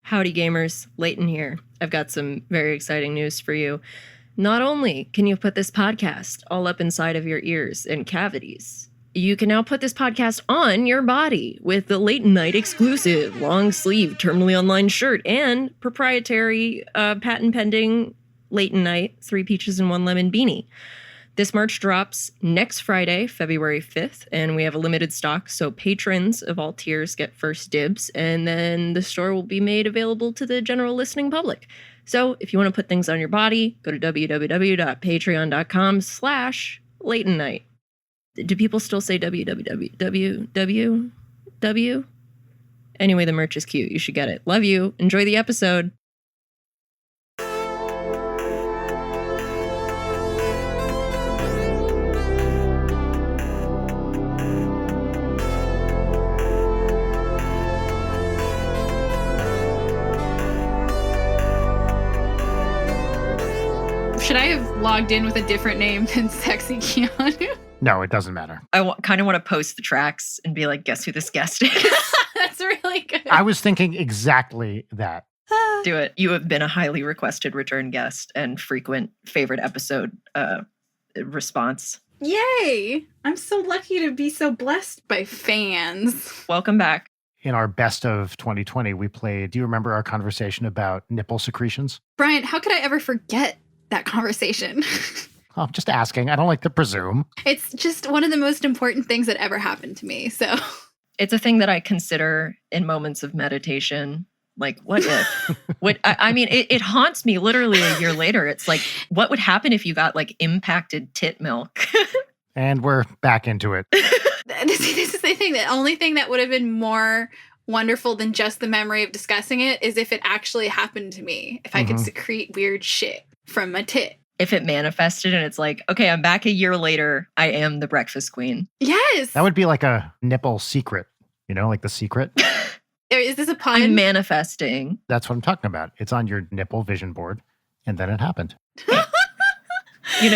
Howdy gamers, Leighton here. I've got some very exciting news for you. Not only can you put this podcast all up inside of your ears and cavities, you can now put this podcast on your body with the Leighton Night exclusive long sleeve terminally online shirt and proprietary patent pending Leighton Night 3 peaches and 1 lemon beanie. This merch drops next Friday, February 5th, and we have a limited stock, so patrons of all tiers get first dibs, and then the store will be made available to the general listening public. So if you want to put things on your body, go to www.patreon.com/Leighton Night. Do people still say www? Anyway, the merch is cute. You should get it. Love you. Enjoy the episode. Should I have logged in with a different name than Sexy Keanu? No, it doesn't matter. I kind of want to post the tracks and be like, guess who this guest is? That's really good. I was thinking exactly that. Do it. You have been a highly requested return guest and frequent favorite episode response. Yay! I'm so lucky to be so blessed by fans. Welcome back. In our best of 2020, we played, do you remember our conversation about nipple secretions? Brian, how could I ever forget that conversation? Oh, I'm just asking. I don't like to presume. It's just one of the most important things that ever happened to me, so. It's a thing that I consider in moments of meditation. Like, what if? I mean, it haunts me literally a year later. It's like, what would happen if you got, like, impacted tit milk? And we're back into it. This is the thing. The only thing that would have been more wonderful than just the memory of discussing it is if it actually happened to me. If I could secrete weird shit from my tit. If it manifested and it's like, okay, I'm back a year later. I am the breakfast queen. Yes. That would be like a nipple secret, you know, like The Secret. Is this a pun? I'm manifesting. That's what I'm talking about. It's on your nipple vision board. And then it happened.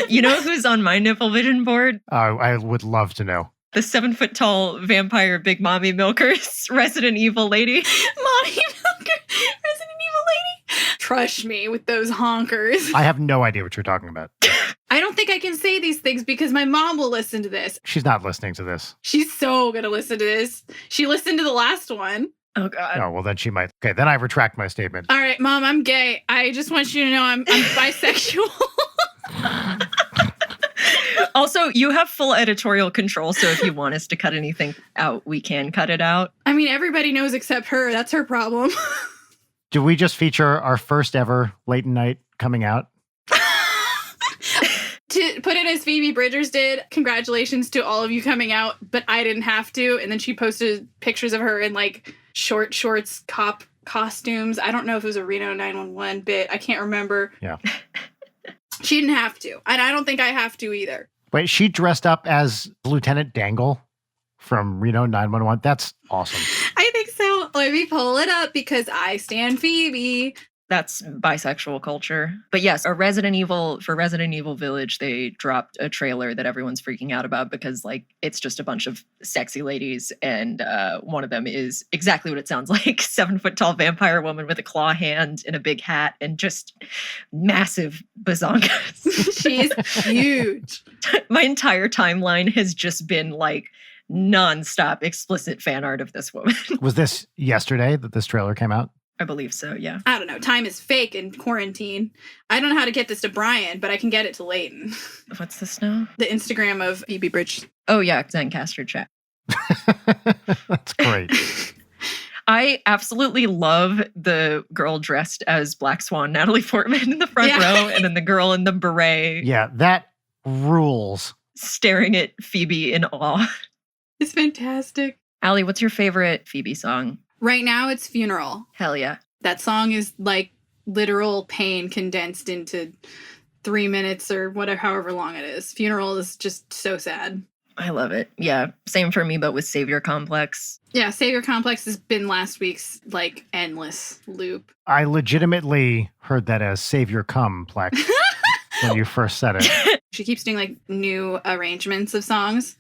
You know who's on my nipple vision board? I would love to know. The 7-foot-tall vampire Big Mommy Milkers Resident Evil lady. Mommy Milker, Resident Evil lady. Crush me with those honkers. I have no idea what you're talking about. I don't think I can say these things because my mom will listen to this. She's not listening to this. She's so going to listen to this. She listened to the last one. Oh, God. Oh, well, then she might. Okay, then I retract my statement. All right, Mom, I'm gay. I just want you to know I'm bisexual. Also, you have full editorial control, so if you want us to cut anything out, we can cut it out. I mean, everybody knows except her. That's her problem. Do we just feature our first ever Leighton Night coming out? To put it as Phoebe Bridgers did, congratulations to all of you coming out, but I didn't have to. And then she posted pictures of her in like shorts, cop costumes. I don't know if it was a Reno 911 bit. I can't remember. Yeah. She didn't have to. And I don't think I have to either. Wait, she dressed up as Lieutenant Dangle from Reno 911. That's awesome. I think so. Let me pull it up because I stand Phoebe. That's bisexual culture. But yes, for Resident Evil Village, they dropped a trailer that everyone's freaking out about because like it's just a bunch of sexy ladies. And one of them is exactly what it sounds like. 7-foot-tall vampire woman with a claw hand and a big hat and just massive bazongas. She's huge. My entire timeline has just been like nonstop explicit fan art of this woman. Was this yesterday that this trailer came out? I believe so, yeah. I don't know. Time is fake in quarantine. I don't know how to get this to Brian, but I can get it to Leighton. What's this now? The Instagram of Phoebe Bridgers. Oh, yeah, Zencaster chat. That's great. I absolutely love the girl dressed as Black Swan, Natalie Portman in the front row, and then the girl in the beret. Yeah, that rules. Staring at Phoebe in awe. It's fantastic. Allie, what's your favorite Phoebe song? Right now, it's Funeral. Hell yeah. That song is like literal pain condensed into 3 minutes or whatever, however long it is. Funeral is just so sad. I love it. Yeah, same for me, but with Savior Complex. Yeah, Savior Complex has been last week's like endless loop. I legitimately heard that as Savior Complex when you first said it. She keeps doing like new arrangements of songs.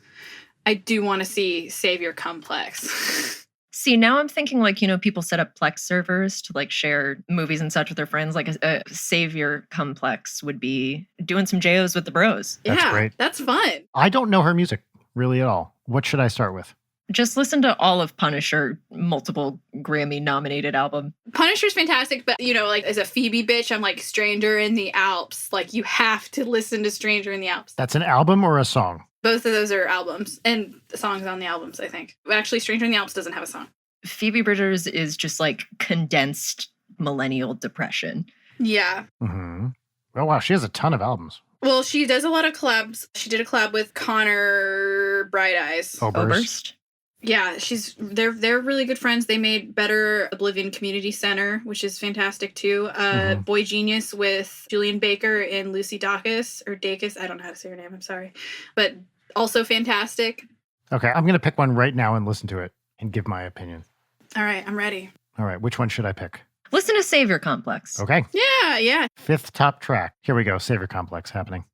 I do want to see Savior Complex. See, now I'm thinking like, people set up Plex servers to like share movies and such with their friends. Like a savior complex would be doing some JOs with the bros. That's Yeah, great. that's fun. I don't know her music really at all. What should I start with? Just listen to all of Punisher, multiple Grammy nominated album. Punisher's fantastic, but like as a Phoebe bitch, I'm like Stranger in the Alps. Like you have to listen to Stranger in the Alps. That's an album or a song? Both of those are albums and the songs on the albums, I think. Actually, Stranger in the Alps doesn't have a song. Phoebe Bridgers is just like condensed millennial depression. Yeah. Mm-hmm. Oh, wow. She has a ton of albums. Well, she does a lot of collabs. She did a collab with Connor Bright Eyes. Oberst. Yeah, they're really good friends. They made Better Oblivion Community Center, which is fantastic too. Boy Genius with Julian Baker and Lucy Dacus. I don't know how to say her name, I'm sorry. But also fantastic. Okay, I'm going to pick one right now and listen to it and give my opinion. All right, I'm ready. All right, which one should I pick? Listen to Savior Complex. Okay. Yeah. 5th top track. Here we go. Savior Complex happening.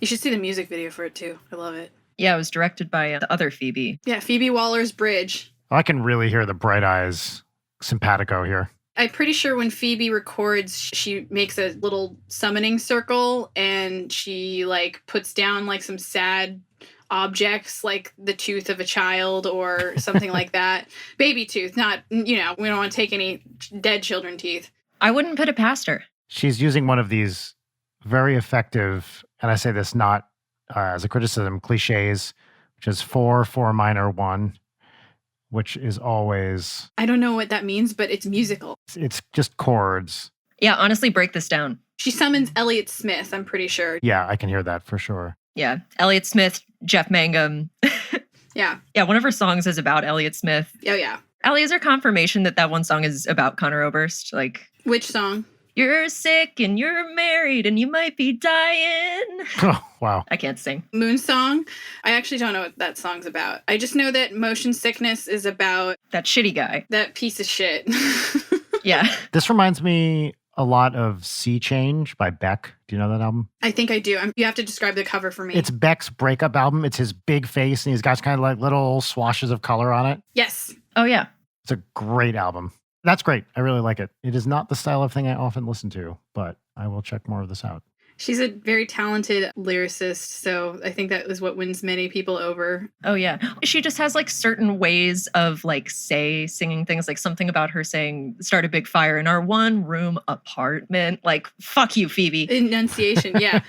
You should see the music video for it too. I love it. Yeah, it was directed by the other Phoebe. Yeah, Phoebe Waller's Bridge. I can really hear the Bright Eyes simpatico here. I'm pretty sure when Phoebe records, she makes a little summoning circle and she like puts down like some sad objects like the tooth of a child or something like that. Baby tooth, not, we don't want to take any dead children teeth. I wouldn't put it past her. She's using one of these very effective, and I say this not as a criticism, cliches, which is 4 minor 1, which is always... I don't know what that means, but it's musical. It's just chords. Yeah, honestly, break this down. She summons Elliott Smith, I'm pretty sure. Yeah, I can hear that for sure. Yeah, Elliott Smith, Jeff Mangum. Yeah. Yeah, one of her songs is about Elliott Smith. Oh, yeah. Allie, is there confirmation that one song is about Connor Oberst? Like, which song? You're sick and you're married and you might be dying. Oh, wow. I can't sing. Moon Song? I actually don't know what that song's about. I just know that Motion Sickness is about... that shitty guy. That piece of shit. Yeah. This reminds me a lot of Sea Change by Beck. Do you know that album? I think I do. You have to describe the cover for me. It's Beck's breakup album. It's his big face, and he's got kind of like little swashes of color on it. Yes. Oh, yeah. It's a great album. That's great. I really like it. It is not the style of thing I often listen to, but I will check more of this out. She's a very talented lyricist, so I think that is what wins many people over. Oh, yeah. She just has like certain ways of like singing things, like something about her saying, start a big fire in our 1-room apartment. Like, fuck you, Phoebe. Enunciation. Yeah.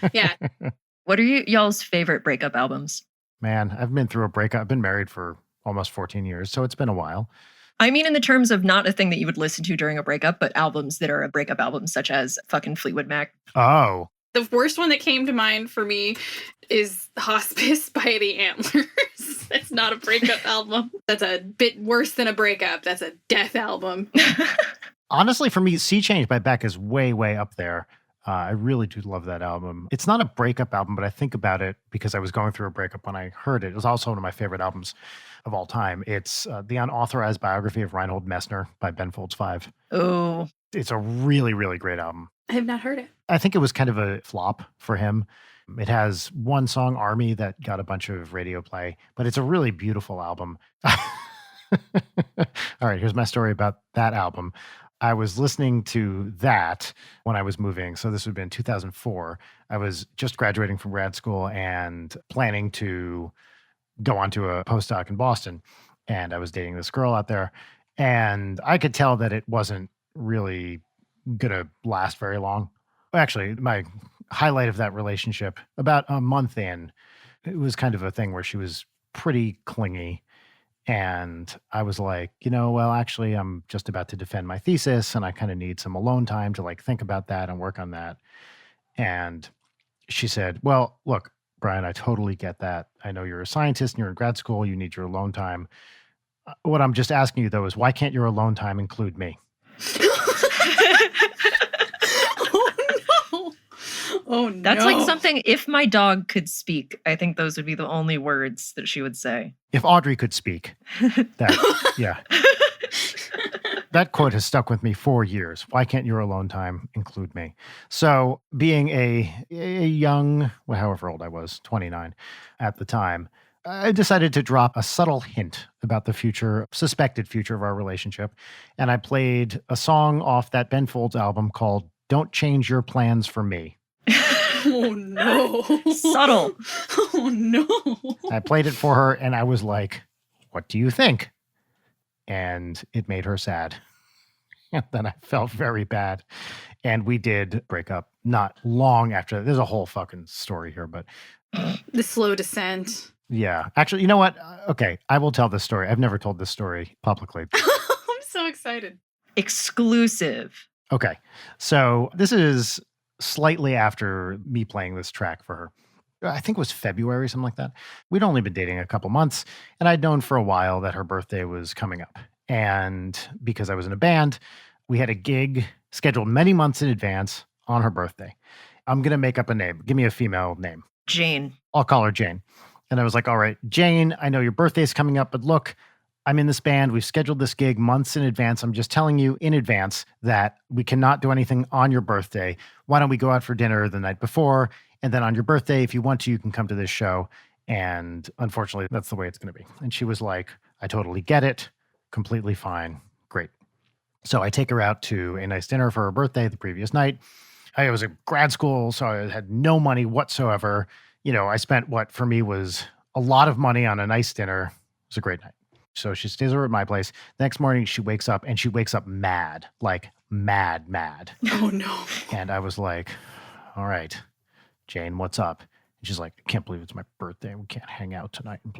What are y'all's favorite breakup albums? Man, I've been through a breakup. I've been married for almost 14 years, so it's been a while. I mean, in the terms of not a thing that you would listen to during a breakup, but albums that are a breakup album, such as fucking Fleetwood Mac. Oh. The worst one that came to mind for me is Hospice by the Antlers. That's not a breakup album. That's a bit worse than a breakup. That's a death album. Honestly, for me, Sea Change by Beck is way, way up there. I really do love that album. It's not a breakup album, but I think about it because I was going through a breakup when I heard it. It was also one of my favorite albums of all time. It's the unauthorized biography of Reinhold Messner by Ben Folds 5. Oh. It's a really, really great album. I have not heard it. I think it was kind of a flop for him. It has one song, Army, that got a bunch of radio play, but it's a really beautiful album. All right, here's my story about that album. I was listening to that when I was moving. So this would have been 2004. I was just graduating from grad school and planning to go on to a postdoc in Boston. And I was dating this girl out there. And I could tell that it wasn't really going to last very long. Actually, my highlight of that relationship, about a month in, it was kind of a thing where she was pretty clingy. And I was like, well, actually, I'm just about to defend my thesis and I kind of need some alone time to like think about that and work on that. And she said, well, look, Brian, I totally get that. I know you're a scientist and you're in grad school. You need your alone time. What I'm just asking you, though, is why can't your alone time include me? Oh, no. That's like something, if my dog could speak, I think those would be the only words that she would say. If Audrey could speak. Yeah. That quote has stuck with me for years. Why can't your alone time include me? So being a young, however old I was, 29 at the time, I decided to drop a subtle hint about the suspected future of our relationship. And I played a song off that Ben Folds album called Don't Change Your Plans for Me. Oh, no. Subtle. Oh, no. I played it for her and I was like, what do you think? And it made her sad. And then I felt very bad. And we did break up not long after. There's a whole fucking story here, but. The slow descent. Yeah. Actually, you know what? Okay. I will tell this story. I've never told this story publicly. I'm so excited. Exclusive. Okay. So this is slightly after me playing this track for her. I think it was February, something like that. We'd only been dating a couple months, and I'd known for a while that her birthday was coming up. And because I was in a band, we had a gig scheduled many months in advance on her birthday. I'm going to make up a name. Give me a female name. Jane. I'll call her Jane. And I was like, all right, Jane, I know your birthday's coming up, but look, I'm in this band. We've scheduled this gig months in advance. I'm just telling you in advance that we cannot do anything on your birthday. Why don't we go out for dinner the night before? And then on your birthday, if you want to, you can come to this show. And unfortunately, that's the way it's going to be. And she was like, I totally get it. Completely fine. Great. So I take her out to a nice dinner for her birthday the previous night. I was at grad school, so I had no money whatsoever. You know, I spent what for me was a lot of money on a nice dinner. It was a great night. So she stays over at my place. The next morning she wakes up and she wakes up mad, like mad. Oh, no. And I was like, all right, Jane, what's up? And she's like, I can't believe it's my birthday. We can't hang out tonight. And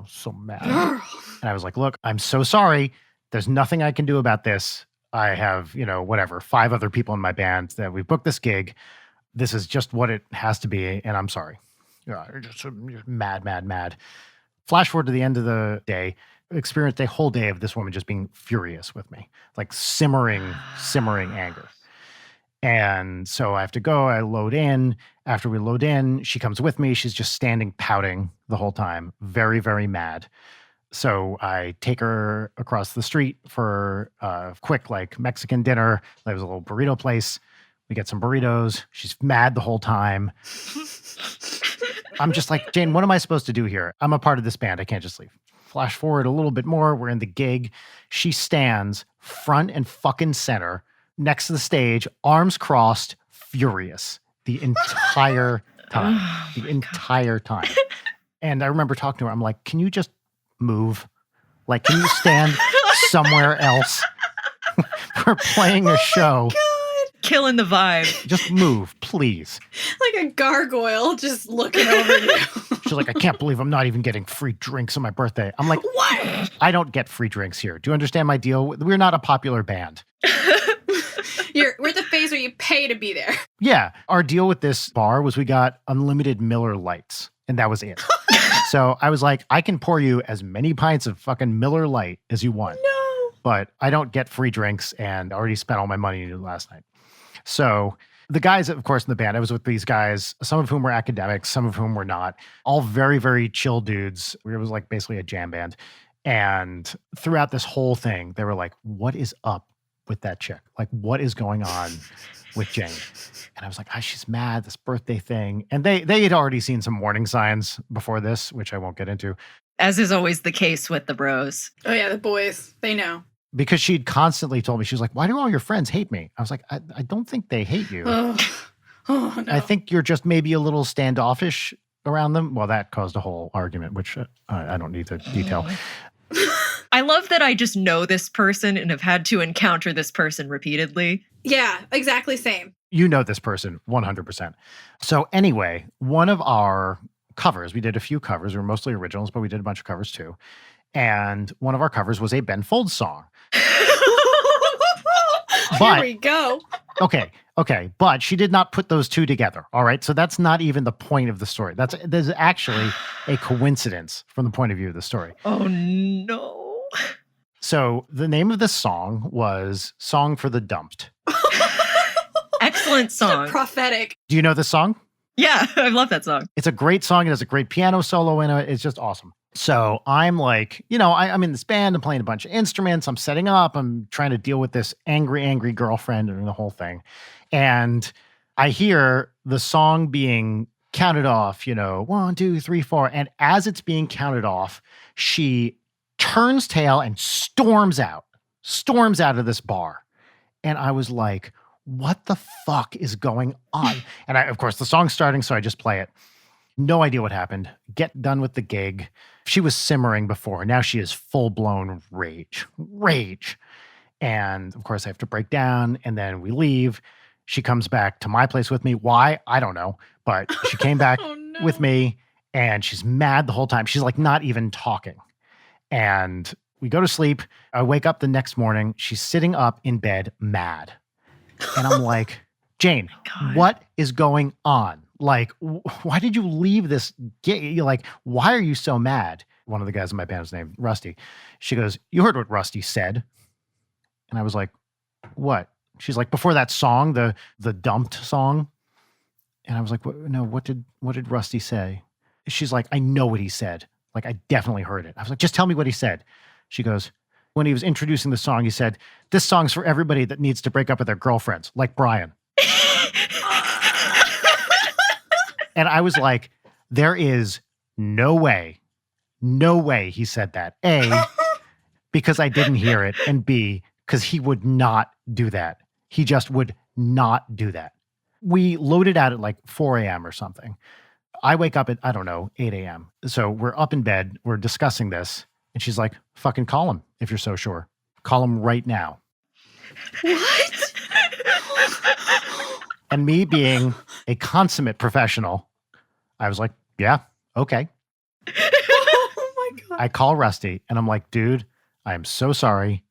so mad. And I was like, look, I'm so sorry. There's nothing I can do about this. I have, 5 other people in my band that we booked this gig. This is just what it has to be. And I'm sorry. Yeah, just mad. Flash forward to the end of the day, experienced a whole day of this woman just being furious with me, like simmering anger. And so I have to go, I load in. After we load in, she comes with me. She's just standing pouting the whole time, very, very mad. So I take her across the street for a quick Mexican dinner. There was a little burrito place. We get some burritos. She's mad the whole time. I'm just like, Jane, what am I supposed to do here? I'm a part of this band. I can't just leave. Flash forward a little bit more. We're in the gig. She stands front and fucking center next to the stage, arms crossed, furious the entire time. And I remember talking to her. I'm like, can you just move? Like, can you stand somewhere else? We're playing a show. Killing the vibe. Just move, please. Like a gargoyle just looking over you. She's like, I can't believe I'm not even getting free drinks on my birthday. I'm like, what? I don't get free drinks here. Do you understand my deal? We're not a popular band. We're at the phase where you pay to be there. Yeah. Our deal with this bar was we got unlimited Miller Lights, and that was it. So I was like, I can pour you as many pints of fucking Miller Light as you want. No. But I don't get free drinks, and I already spent all my money last night. So the guys, of course, in the band, I was with these guys, some of whom were academics, some of whom were not, all very, very chill dudes. It was like basically a jam band. And throughout this whole thing, they were like, what is up with that chick? Like, what is going on with Jane? And I was like, she's mad, this birthday thing. And they had already seen some warning signs before this, which I won't get into. As is always the case with the bros. Oh, yeah, the boys. They know. Because she'd constantly told me, she was like, why do all your friends hate me? I was like, I don't think they hate you. Oh, no. I think you're just maybe a little standoffish around them. Well, that caused a whole argument, which I don't need to detail. I love that I just know this person and have had to encounter this person repeatedly. Yeah, exactly same. You know this person 100%. So anyway, one of our covers, we did a few covers. We were mostly originals, but we did a bunch of covers too. And one of our covers was a Ben Folds song. Here we go. Okay. But she did not put those two together. All right. So that's not even the point of the story. There's actually a coincidence from the point of view of the story. Oh, no. So the name of the song was Song for the Dumped. Excellent song. Prophetic. Do you know this song? Yeah, I love that song. It's a great song. It has a great piano solo in it. It's just awesome. So I'm like, I'm in this band. I'm playing a bunch of instruments. I'm setting up. I'm trying to deal with this angry girlfriend and the whole thing. And I hear the song being counted off, 1, 2, 3, 4. And as it's being counted off, she turns tail and storms out of this bar. And I was like, what the fuck is going on? And of course, the song's starting, so I just play it. No idea what happened. Get done with the gig. She was simmering before. Now she is full-blown rage. And of course, I have to break down, and then we leave. She comes back to my place with me. Why? I don't know. But she came back with me, and she's mad the whole time. She's like not even talking. And we go to sleep. I wake up the next morning. She's sitting up in bed, mad. And I'm like, Jane, what is going on? Like, why did you leave this gig? You're like, why are you so mad? One of the guys in my band is named Rusty. She goes, you heard what Rusty said. And I was like, what? She's like, before that song, the dumped song. And I was like, what did Rusty say? She's like, I know what he said. Like, I definitely heard it. I was like, just tell me what he said. She goes, when he was introducing the song, he said, this song's for everybody that needs to break up with their girlfriends, like Brian. And I was like, there is no way he said that. A, because I didn't hear it. And B, because he would not do that. He just would not do that. We loaded out at like 4 a.m. or something. I wake up at, 8 a.m. So we're up in bed. We're discussing this. And she's like, fucking call him if you're so sure. Call him right now. What? And me being a consummate professional, I was like, yeah, okay. Oh my God. I call Rusty and I'm like, dude, I am so sorry.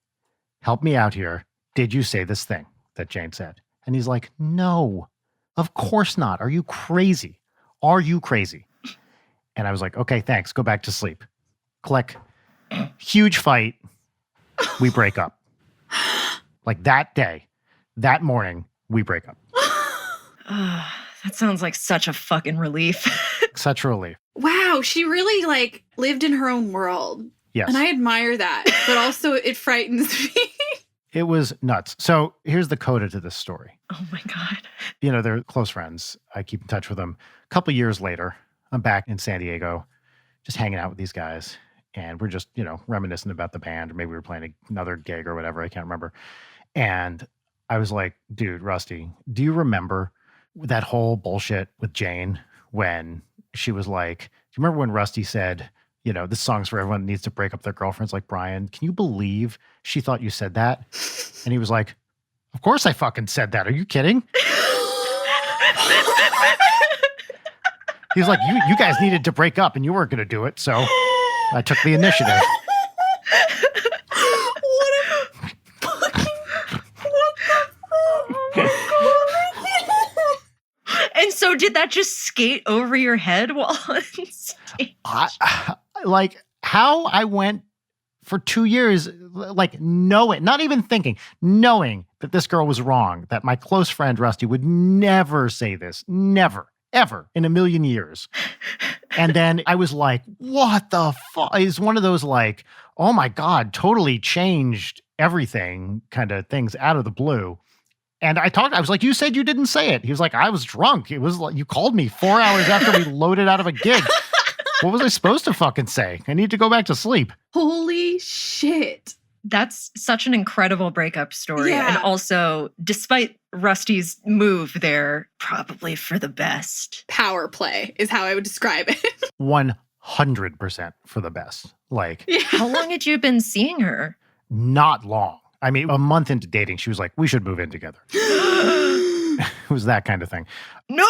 Help me out here. Did you say this thing that Jane said? And he's like, no, of course not. Are you crazy? And I was like, okay, thanks. Go back to sleep. Click. Huge fight. We break up. Like that day, that morning, we break up. That sounds like such a fucking relief. Such a relief. Wow, she really like lived in her own world. Yes. And I admire that, but also it frightens me. It was nuts. So here's the coda to this story. Oh my God. They're close friends. I keep in touch with them. A couple years later, I'm back in San Diego, just hanging out with these guys. And we're just, reminiscing about the band, or maybe we were playing another gig or whatever. I can't remember. And I was like, dude, Rusty, do you remember that whole bullshit with Jane when she was like, do you remember when Rusty said, this song's for everyone that needs to break up their girlfriends like Brian? Can you believe she thought you said that? And he was like, of course I fucking said that. Are you kidding? He was like, you guys needed to break up and you weren't going to do it. So I took the initiative. And so did that just skate over your head while on stage? How I went for 2 years, not even thinking, knowing that this girl was wrong, that my close friend Rusty would never say this, never, ever in a million years. And then I was like, what the fuck? It's one of those like, oh my God, totally changed everything kind of things out of the blue. And I was like, you said you didn't say it. He was like, I was drunk. It was like, you called me 4 hours after we loaded out of a gig. What was I supposed to fucking say? I need to go back to sleep. Holy shit. That's such an incredible breakup story. Yeah. And also, despite Rusty's move there, probably for the best. Power play is how I would describe it. 100% for the best. How long had you been seeing her? Not long. I mean, a month into dating, she was like, we should move in together. It was that kind of thing. No!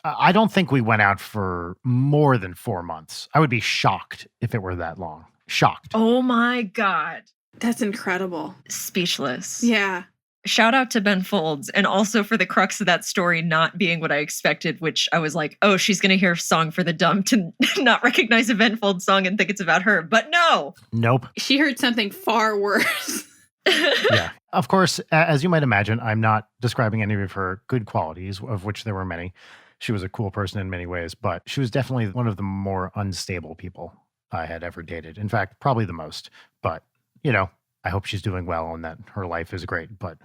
I don't think we went out for more than 4 months. I would be shocked if it were that long. Shocked. Oh my God. That's incredible. Speechless. Yeah. Shout out to Ben Folds, and also for the crux of that story not being what I expected, which I was like, oh, she's going to hear Song for the Dumb to not recognize a Ben Folds song and think it's about her. But no. Nope. She heard something far worse. Yeah. Of course, as you might imagine, I'm not describing any of her good qualities, of which there were many. She was a cool person in many ways, but she was definitely one of the more unstable people I had ever dated. In fact, probably the most. But, I hope she's doing well and that her life is great. But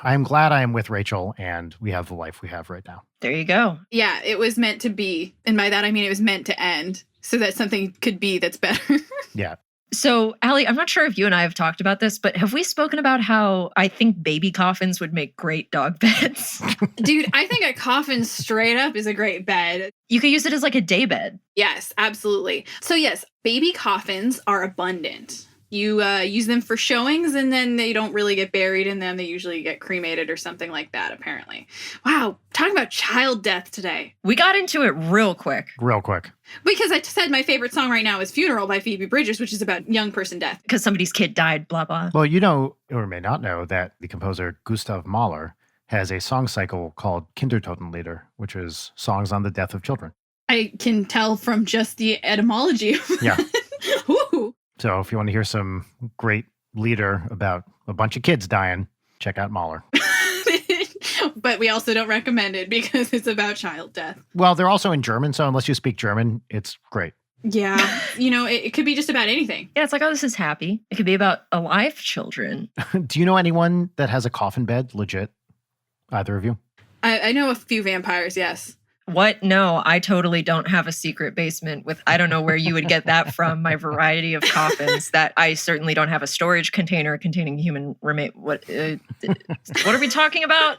I'm glad I am with Rachel and we have the life we have right now. There you go. Yeah, it was meant to be. And by that, I mean it was meant to end so that something could be that's better. Yeah. So, Allie, I'm not sure if you and I have talked about this, but have we spoken about how I think baby coffins would make great dog beds? Dude, I think a coffin straight up is a great bed. You could use it as like a day bed. Yes, absolutely. So yes, baby coffins are abundant. You use them for showings and then they don't really get buried in them. They usually get cremated or something like that, apparently. Wow, talking about child death today. We got into it real quick. Real quick. Because I said my favorite song right now is Funeral by Phoebe Bridgers, which is about young person death. Because somebody's kid died, blah, blah. Well, you know, or may not know, that the composer Gustav Mahler has a song cycle called Kindertotenlieder, which is songs on the death of children. I can tell from just the etymology of Yeah. that. Woo! So if you want to hear some great lieder about a bunch of kids dying, check out Mahler. But we also don't recommend it because it's about child death. Well, they're also in German, so unless you speak German, it's great. Yeah. You know, it could be just about anything. Yeah, it's like, oh, this is happy. It could be about alive children. Do you know anyone that has a coffin bed, legit? Either of you? I know a few vampires, yes. What? No, I totally don't have a secret basement with, I don't know where you would get that from, my variety of coffins. That I certainly don't have a storage container containing human remain. What are we talking about?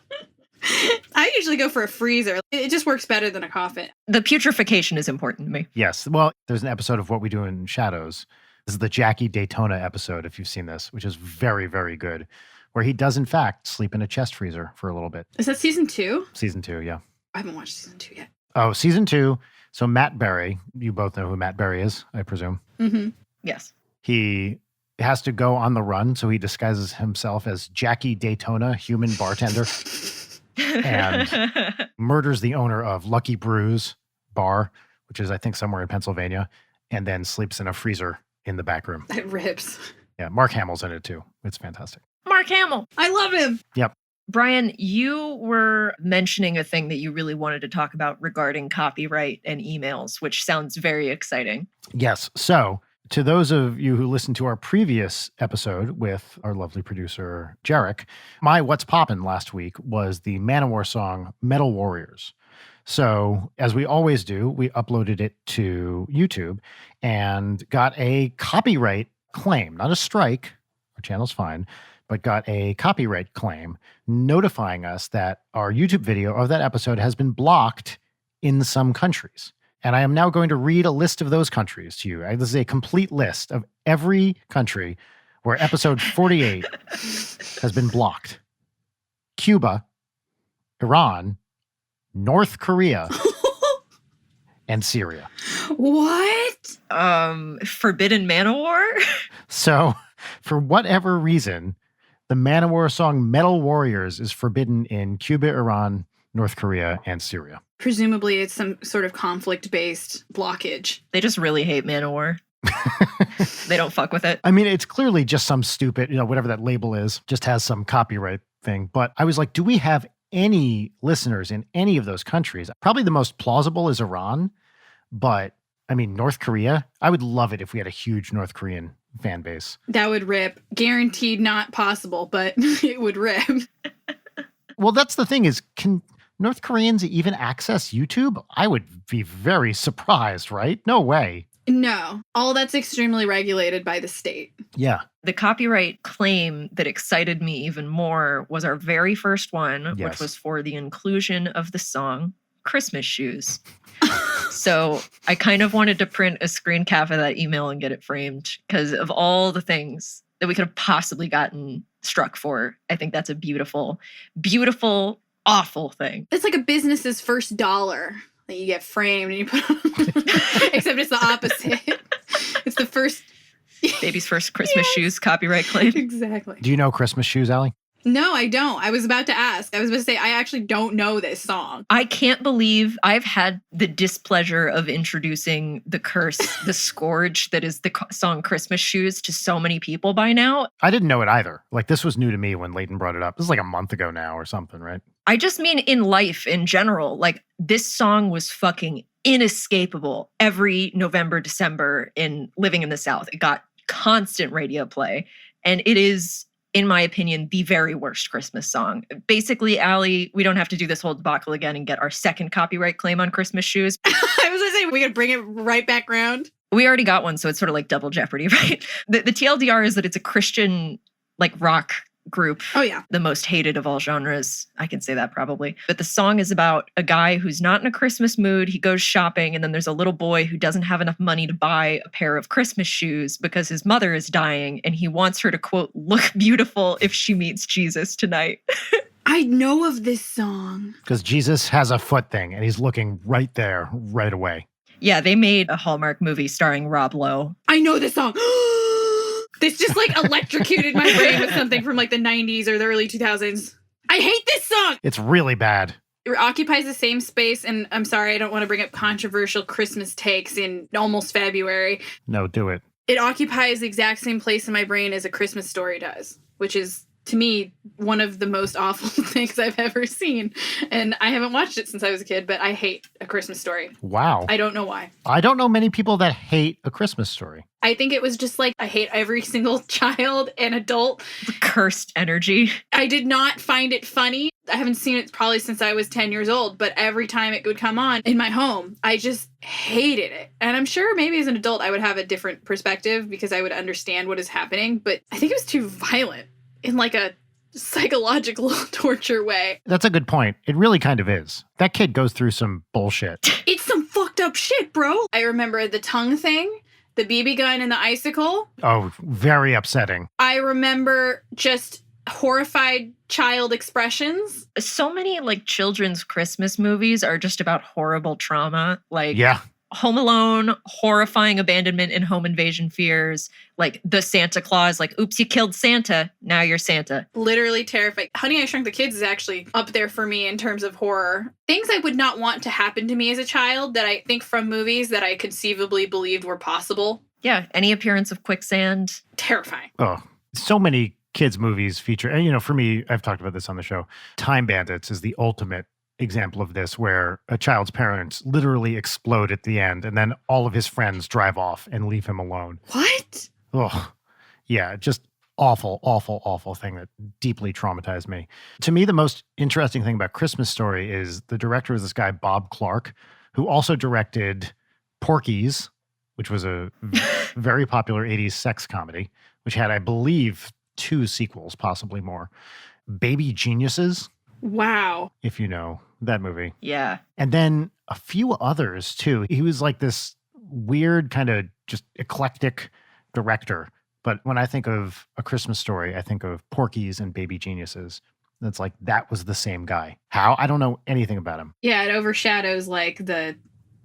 I usually go for a freezer. It just works better than a coffin. The putrefaction is important to me. Yes. Well, there's an episode of What We Do in Shadows. This is the Jackie Daytona episode, if you've seen this, which is very, very good, where he does, in fact, sleep in a chest freezer for a little bit. Is that season 2? Season 2, yeah. I haven't watched season 2 yet. Oh, season 2. So Matt Berry, you both know who Matt Berry is, I presume. Mm-hmm. Yes. He has to go on the run, so he disguises himself as Jackie Daytona, human bartender, and murders the owner of Lucky Brews Bar, which is, I think, somewhere in Pennsylvania, and then sleeps in a freezer in the back room. It rips. Yeah, Mark Hamill's in it, too. It's fantastic. Mark Hamill. I love him. Yep. Brian, you were mentioning a thing that you really wanted to talk about regarding copyright and emails, which sounds very exciting. Yes. So, to those of you who listened to our previous episode with our lovely producer, Jarek, my What's Poppin' last week was the Manowar song Metal Warriors. So, as we always do, we uploaded it to YouTube and got a copyright claim, not a strike. Our channel's fine. But got a copyright claim notifying us that our YouTube video of that episode has been blocked in some countries. And I am now going to read a list of those countries to you. This is a complete list of every country where episode 48 has been blocked. Cuba, Iran, North Korea, and Syria. What? Forbidden Manowar? So, for whatever reason, the Manowar song Metal Warriors is forbidden in Cuba, Iran, North Korea, and Syria. Presumably it's some sort of conflict-based blockage. They just really hate Manowar. They don't fuck with it. I mean, it's clearly just some stupid, whatever that label is, just has some copyright thing. But I was like, do we have any listeners in any of those countries? Probably the most plausible is Iran. But, I mean, North Korea, I would love it if we had a huge North Korean fan base. That would rip. Guaranteed not possible, but it would rip. Well, that's the thing is, can North Koreans even access YouTube? I would be very surprised, right? No way. No. All that's extremely regulated by the state. Yeah. The copyright claim that excited me even more was our very first one, Yes. which was for the inclusion of the song Christmas Shoes. So I kind of wanted to print a screen cap of that email and get it framed because of all the things that we could have possibly gotten struck for. I think that's a beautiful, beautiful, awful thing. It's like a business's first dollar that you get framed and you put on. Except it's the opposite. It's the first. Baby's first Christmas shoes copyright claim. Exactly. Do you know Christmas Shoes, Allie? No, I don't. I was about to ask. I was about to say, I actually don't know this song. I can't believe I've had the displeasure of introducing the curse, the scourge that is the song Christmas Shoes to so many people by now. I didn't know it either. Like, this was new to me when Leighton brought it up. This is like a month ago now or something, right? I just mean in life in general. Like, this song was fucking inescapable every November, December in living in the South. It got constant radio play. And it is, in my opinion, the very worst Christmas song. Basically, Allie, we don't have to do this whole debacle again and get our second copyright claim on Christmas shoes. I was going to say, we could bring it right back around. We already got one, so it's sort of like double jeopardy, right? The TLDR is that it's a Christian, like, rock group. Oh, yeah. The most hated of all genres. I can say that probably. But the song is about a guy who's not in a Christmas mood. He goes shopping, and then there's a little boy who doesn't have enough money to buy a pair of Christmas shoes because his mother is dying, and he wants her to, quote, look beautiful if she meets Jesus tonight. I know of this song. Because Jesus has a foot thing, and he's looking right there, right away. Yeah, they made a Hallmark movie starring Rob Lowe. I know this song. This just like electrocuted my brain with something from like the 90s or the early 2000s. I hate this song. It's really bad. It occupies the same space, and I'm sorry, I don't want to bring up controversial Christmas takes in almost February. No, do it. It occupies the exact same place in my brain as A Christmas Story does, which is, to me, one of the most awful things I've ever seen. And I haven't watched it since I was a kid, but I hate A Christmas Story. Wow. I don't know why. I don't know many people that hate A Christmas Story. I think it was just like, I hate every single child and adult. The cursed energy. I did not find it funny. I haven't seen it probably since I was 10 years old, but every time it would come on in my home, I just hated it. And I'm sure maybe as an adult, I would have a different perspective because I would understand what is happening, but I think it was too violent in like a psychological torture way. That's a good point. It really kind of is. That kid goes through some bullshit. It's some fucked up shit, bro. I remember the tongue thing, the BB gun and the icicle. Oh, very upsetting. I remember just horrified child expressions. So many like children's Christmas movies are just about horrible trauma. Like Yeah. Home Alone, horrifying abandonment and home invasion fears, like the Santa Claus, like, oops, you killed Santa, now you're Santa. Literally terrifying. Honey, I Shrunk the Kids is actually up there for me in terms of horror. Things I would not want to happen to me as a child that I think from movies that I conceivably believed were possible. Yeah, any appearance of quicksand. Terrifying. Oh, so many kids' movies feature, and you know, for me, I've talked about this on the show, Time Bandits is the ultimate example of this, where a child's parents literally explode at the end and then all of his friends drive off and leave him alone. What? Oh, yeah, just awful, awful, awful thing that deeply traumatized me. To me, the most interesting thing about Christmas Story is the director is this guy, Bob Clark, who also directed Porky's, which was a very popular 80s sex comedy, which had, I believe, 2 sequels, possibly more. Baby Geniuses, Wow. if you know that movie. Yeah. And then a few others too. He was like this weird kind of just eclectic director. But when I think of A Christmas Story, I think of Porky's and Baby Geniuses. It's like that was the same guy. How? I don't know anything about him. Yeah, it overshadows like the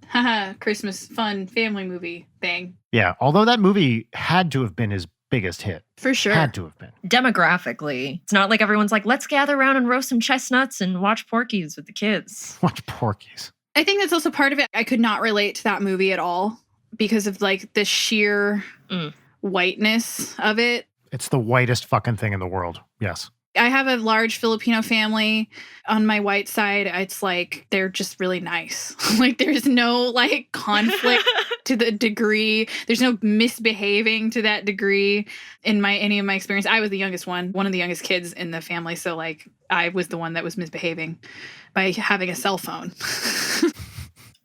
haha Christmas fun family movie thing. Yeah, although that movie had to have been his biggest hit. For sure. Had to have been. Demographically, it's not like everyone's like, let's gather around and roast some chestnuts and watch Porky's with the kids. Watch Porky's. I think that's also part of it. I could not relate to that movie at all because of like the sheer whiteness of it. It's the whitest fucking thing in the world. Yes. I have a large Filipino family on my white side. It's like, they're just really nice. Like there's no like conflict to the degree. There's no misbehaving to that degree in any of my experience. I was the youngest one of the youngest kids in the family. So like I was the one that was misbehaving by having a cell phone.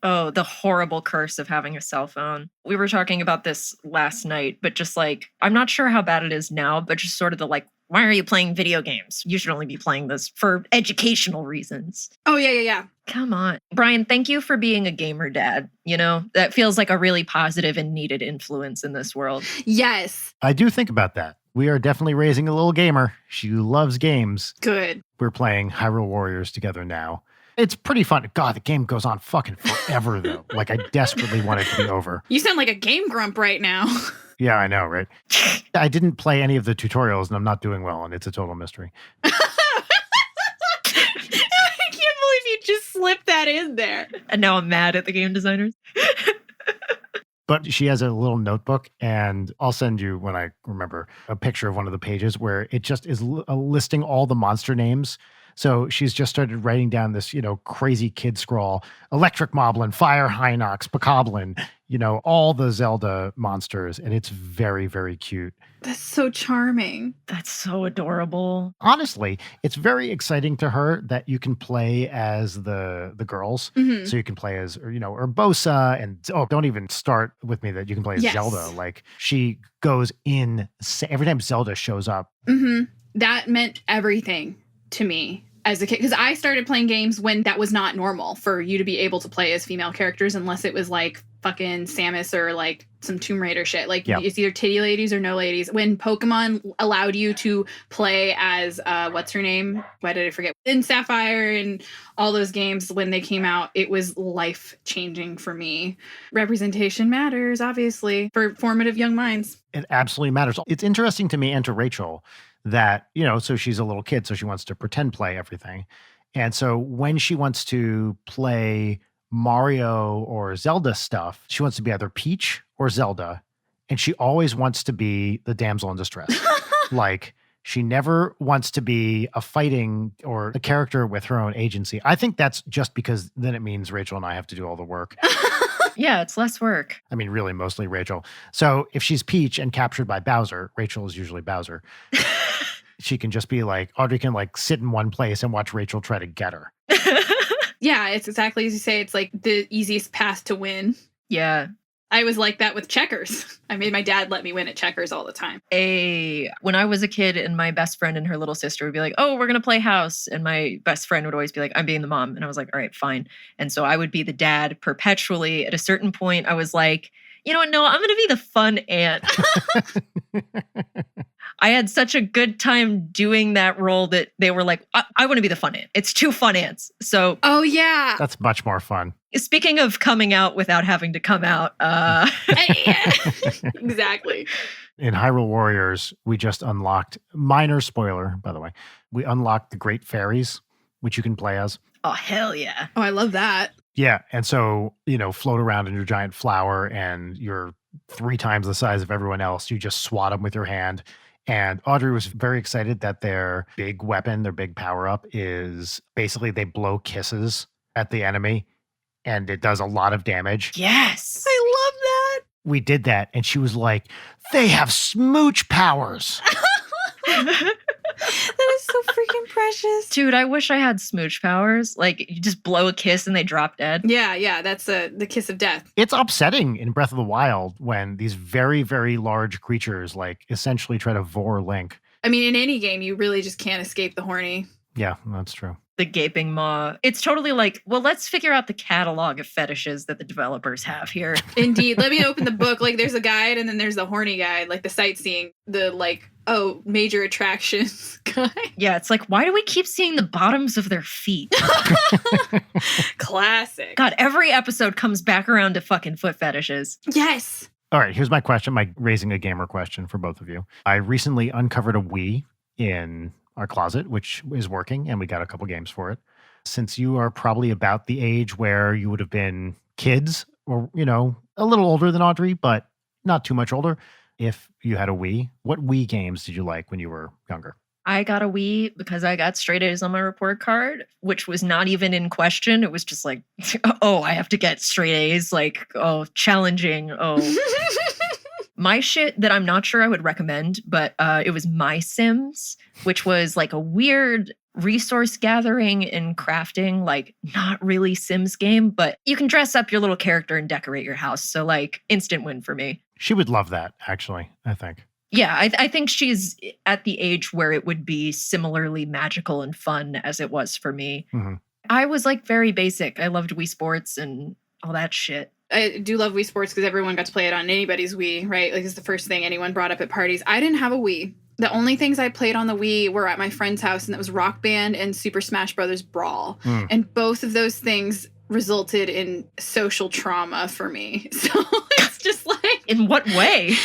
Oh, the horrible curse of having a cell phone. We were talking about this last night, but just like, I'm not sure how bad it is now, but just sort of the like, why are you playing video games? You should only be playing this for educational reasons. Oh, yeah. Come on. Brian, thank you for being a gamer dad. You know, that feels like a really positive and needed influence in this world. Yes. I do think about that. We are definitely raising a little gamer. She loves games. Good. We're playing Hyrule Warriors together now. It's pretty fun. God, the game goes on fucking forever, though. Like, I desperately want it to be over. You sound like a game grump right now. Yeah, I know, right? I didn't play any of the tutorials, and I'm not doing well, and it's a total mystery. I can't believe you just slipped that in there. And now I'm mad at the game designers. But she has a little notebook, and I'll send you, when I remember, a picture of one of the pages where it just is listing all the monster names. So she's just started writing down this, crazy kid scrawl. Electric Moblin, Fire Hinox, Bokoblin, all the Zelda monsters, and it's very, very cute. That's so charming. That's so adorable. Honestly, it's very exciting to her that you can play as the girls. Mhm. So you can play as, Urbosa, and don't even start with me that you can play as Yes. Zelda. Like, she goes in every time Zelda shows up. Mm-hmm. That meant everything to me as a kid, because I started playing games when that was not normal for you to be able to play as female characters unless it was like fucking Samus or like some Tomb Raider shit. Like, it's either titty ladies or no ladies. When Pokemon allowed you to play as what's her name? Why did I forget? In Sapphire and all those games when they came out, it was life changing for me. Representation matters, obviously, for formative young minds. It absolutely matters. It's interesting to me and to Rachel that, so she's a little kid, so she wants to pretend play everything. And so when she wants to play Mario or Zelda stuff, she wants to be either Peach or Zelda. And she always wants to be the damsel in distress. Like, she never wants to be a fighting or a character with her own agency. I think that's just because then it means Rachel and I have to do all the work. Yeah, it's less work. I mean, really, mostly Rachel. So if she's Peach and captured by Bowser, Rachel is usually Bowser. She can just be like, Audrey can like sit in one place and watch Rachel try to get her. Yeah, it's exactly as you say. It's like the easiest path to win. Yeah. I was like that with checkers. I made my dad let me win at checkers all the time. When I was a kid and my best friend and her little sister would be like, oh, we're going to play house. And my best friend would always be like, I'm being the mom. And I was like, all right, fine. And so I would be the dad perpetually. At a certain point, I was like, you know what? No, I'm going to be the fun aunt. I had such a good time doing that role that they were like, I want to be the fun aunt. It's 2 fun aunts. So, oh, yeah. That's much more fun. Speaking of coming out without having to come out. Exactly. In Hyrule Warriors, we just unlocked, minor spoiler, by the way, we unlocked the Great Fairies, which you can play as. Oh, hell yeah. Oh, I love that. Yeah. And so, float around in your giant flower and you're 3 times the size of everyone else. You just swat them with your hand. And Audrey was very excited that their big weapon, their big power up is basically they blow kisses at the enemy and it does a lot of damage. Yes. I love that. We did that and she was like, they have smooch powers. That is so freaking precious. Dude, I wish I had smooch powers. Like, you just blow a kiss and they drop dead. Yeah, that's the kiss of death. It's upsetting in Breath of the Wild when these very, very large creatures like essentially try to vor Link. I mean, in any game, you really just can't escape the horny. Yeah, that's true. The gaping maw. It's totally like, well, let's figure out the catalog of fetishes that the developers have here. Indeed. Let me open the book. Like, there's a guide and then there's the horny guide, like the sightseeing, the like, oh, major attractions guide. Yeah, it's like, why do we keep seeing the bottoms of their feet? Classic. God, every episode comes back around to fucking foot fetishes. Yes. All right, here's my question, my raising a gamer question for both of you. I recently uncovered a Wii in our closet, which is working, and we got a couple games for it. Since you are probably about the age where you would have been kids or, a little older than Audrey, but not too much older. If you had a Wii, what Wii games did you like when you were younger? I got a Wii because I got straight A's on my report card, which was not even in question. It was just like, oh, I have to get straight A's. Like, oh, challenging. Oh. My shit that I'm not sure I would recommend, but it was My Sims, which was like a weird resource gathering and crafting, like not really Sims game, but you can dress up your little character and decorate your house. So like instant win for me. She would love that, actually, I think. Yeah, I think she's at the age where it would be similarly magical and fun as it was for me. Mm-hmm. I was like very basic. I loved Wii Sports and all that shit. I do love Wii Sports because everyone got to play it on anybody's Wii, right? Like, it's the first thing anyone brought up at parties. I didn't have a Wii. The only things I played on the Wii were at my friend's house, and that was Rock Band and Super Smash Bros. Brawl. And both of those things resulted in social trauma for me. So it's just like... In what way?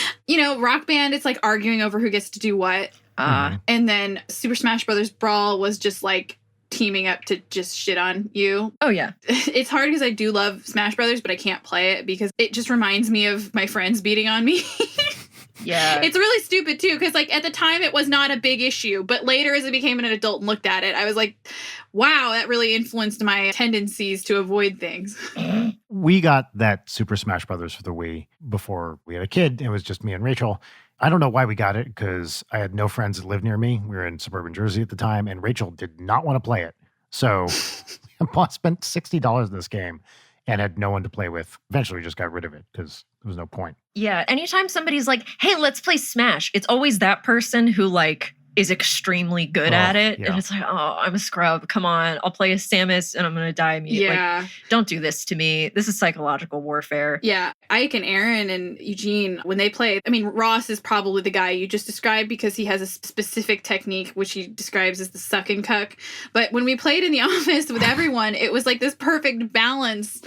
Rock Band, it's like arguing over who gets to do what. And then Super Smash Bros. Brawl was just like teaming up to just shit on you. Oh, yeah. It's hard because I do love Smash Brothers, but I can't play it because it just reminds me of my friends beating on me. Yeah. It's really stupid too, because like at the time it was not a big issue, but later as I became an adult and looked at it, I was like, wow, that really influenced my tendencies to avoid things. We got that Super Smash Brothers for the Wii before we had a kid. It was just me and Rachel. I don't know why we got it, because I had no friends that lived near me. We were in suburban Jersey at the time, and Rachel did not want to play it. So I spent $60 in this game and had no one to play with. Eventually just got rid of it because there was no point. Yeah. Anytime somebody's like, hey, let's play Smash, it's always that person who like is extremely good at it. Yeah. And it's like, oh, I'm a scrub. Come on. I'll play as Samus and I'm going to die immediately. Yeah. Like, don't do this to me. This is psychological warfare. Yeah. Ike and Aaron and Eugene, when they play, I mean, Ross is probably the guy you just described because he has a specific technique, which he describes as the suck and cuck. But when we played in the office with everyone, it was like this perfect balance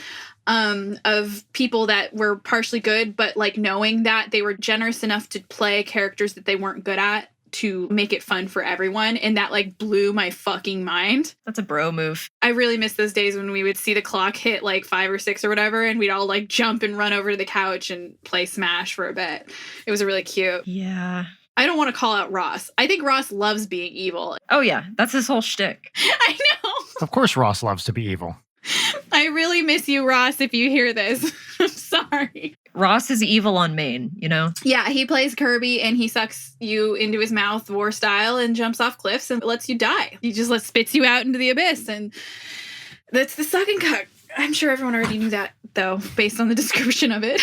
of people that were partially good, but like knowing that they were generous enough to play characters that they weren't good at to make it fun for everyone. And that like blew my fucking mind. That's a bro move. I really miss those days when we would see the clock hit like 5 or 6 or whatever, and we'd all like jump and run over to the couch and play Smash for a bit. It was really cute. Yeah. I don't want to call out Ross. I think Ross loves being evil. Oh, yeah. That's his whole shtick. I know. Of course Ross loves to be evil. I really miss you, Ross, if you hear this. I'm sorry. Ross is evil on main, you know? Yeah, he plays Kirby and he sucks you into his mouth war style and jumps off cliffs and lets you die. He just spits you out into the abyss, and that's the suck and cuck. I'm sure everyone already knew that, though, based on the description of it.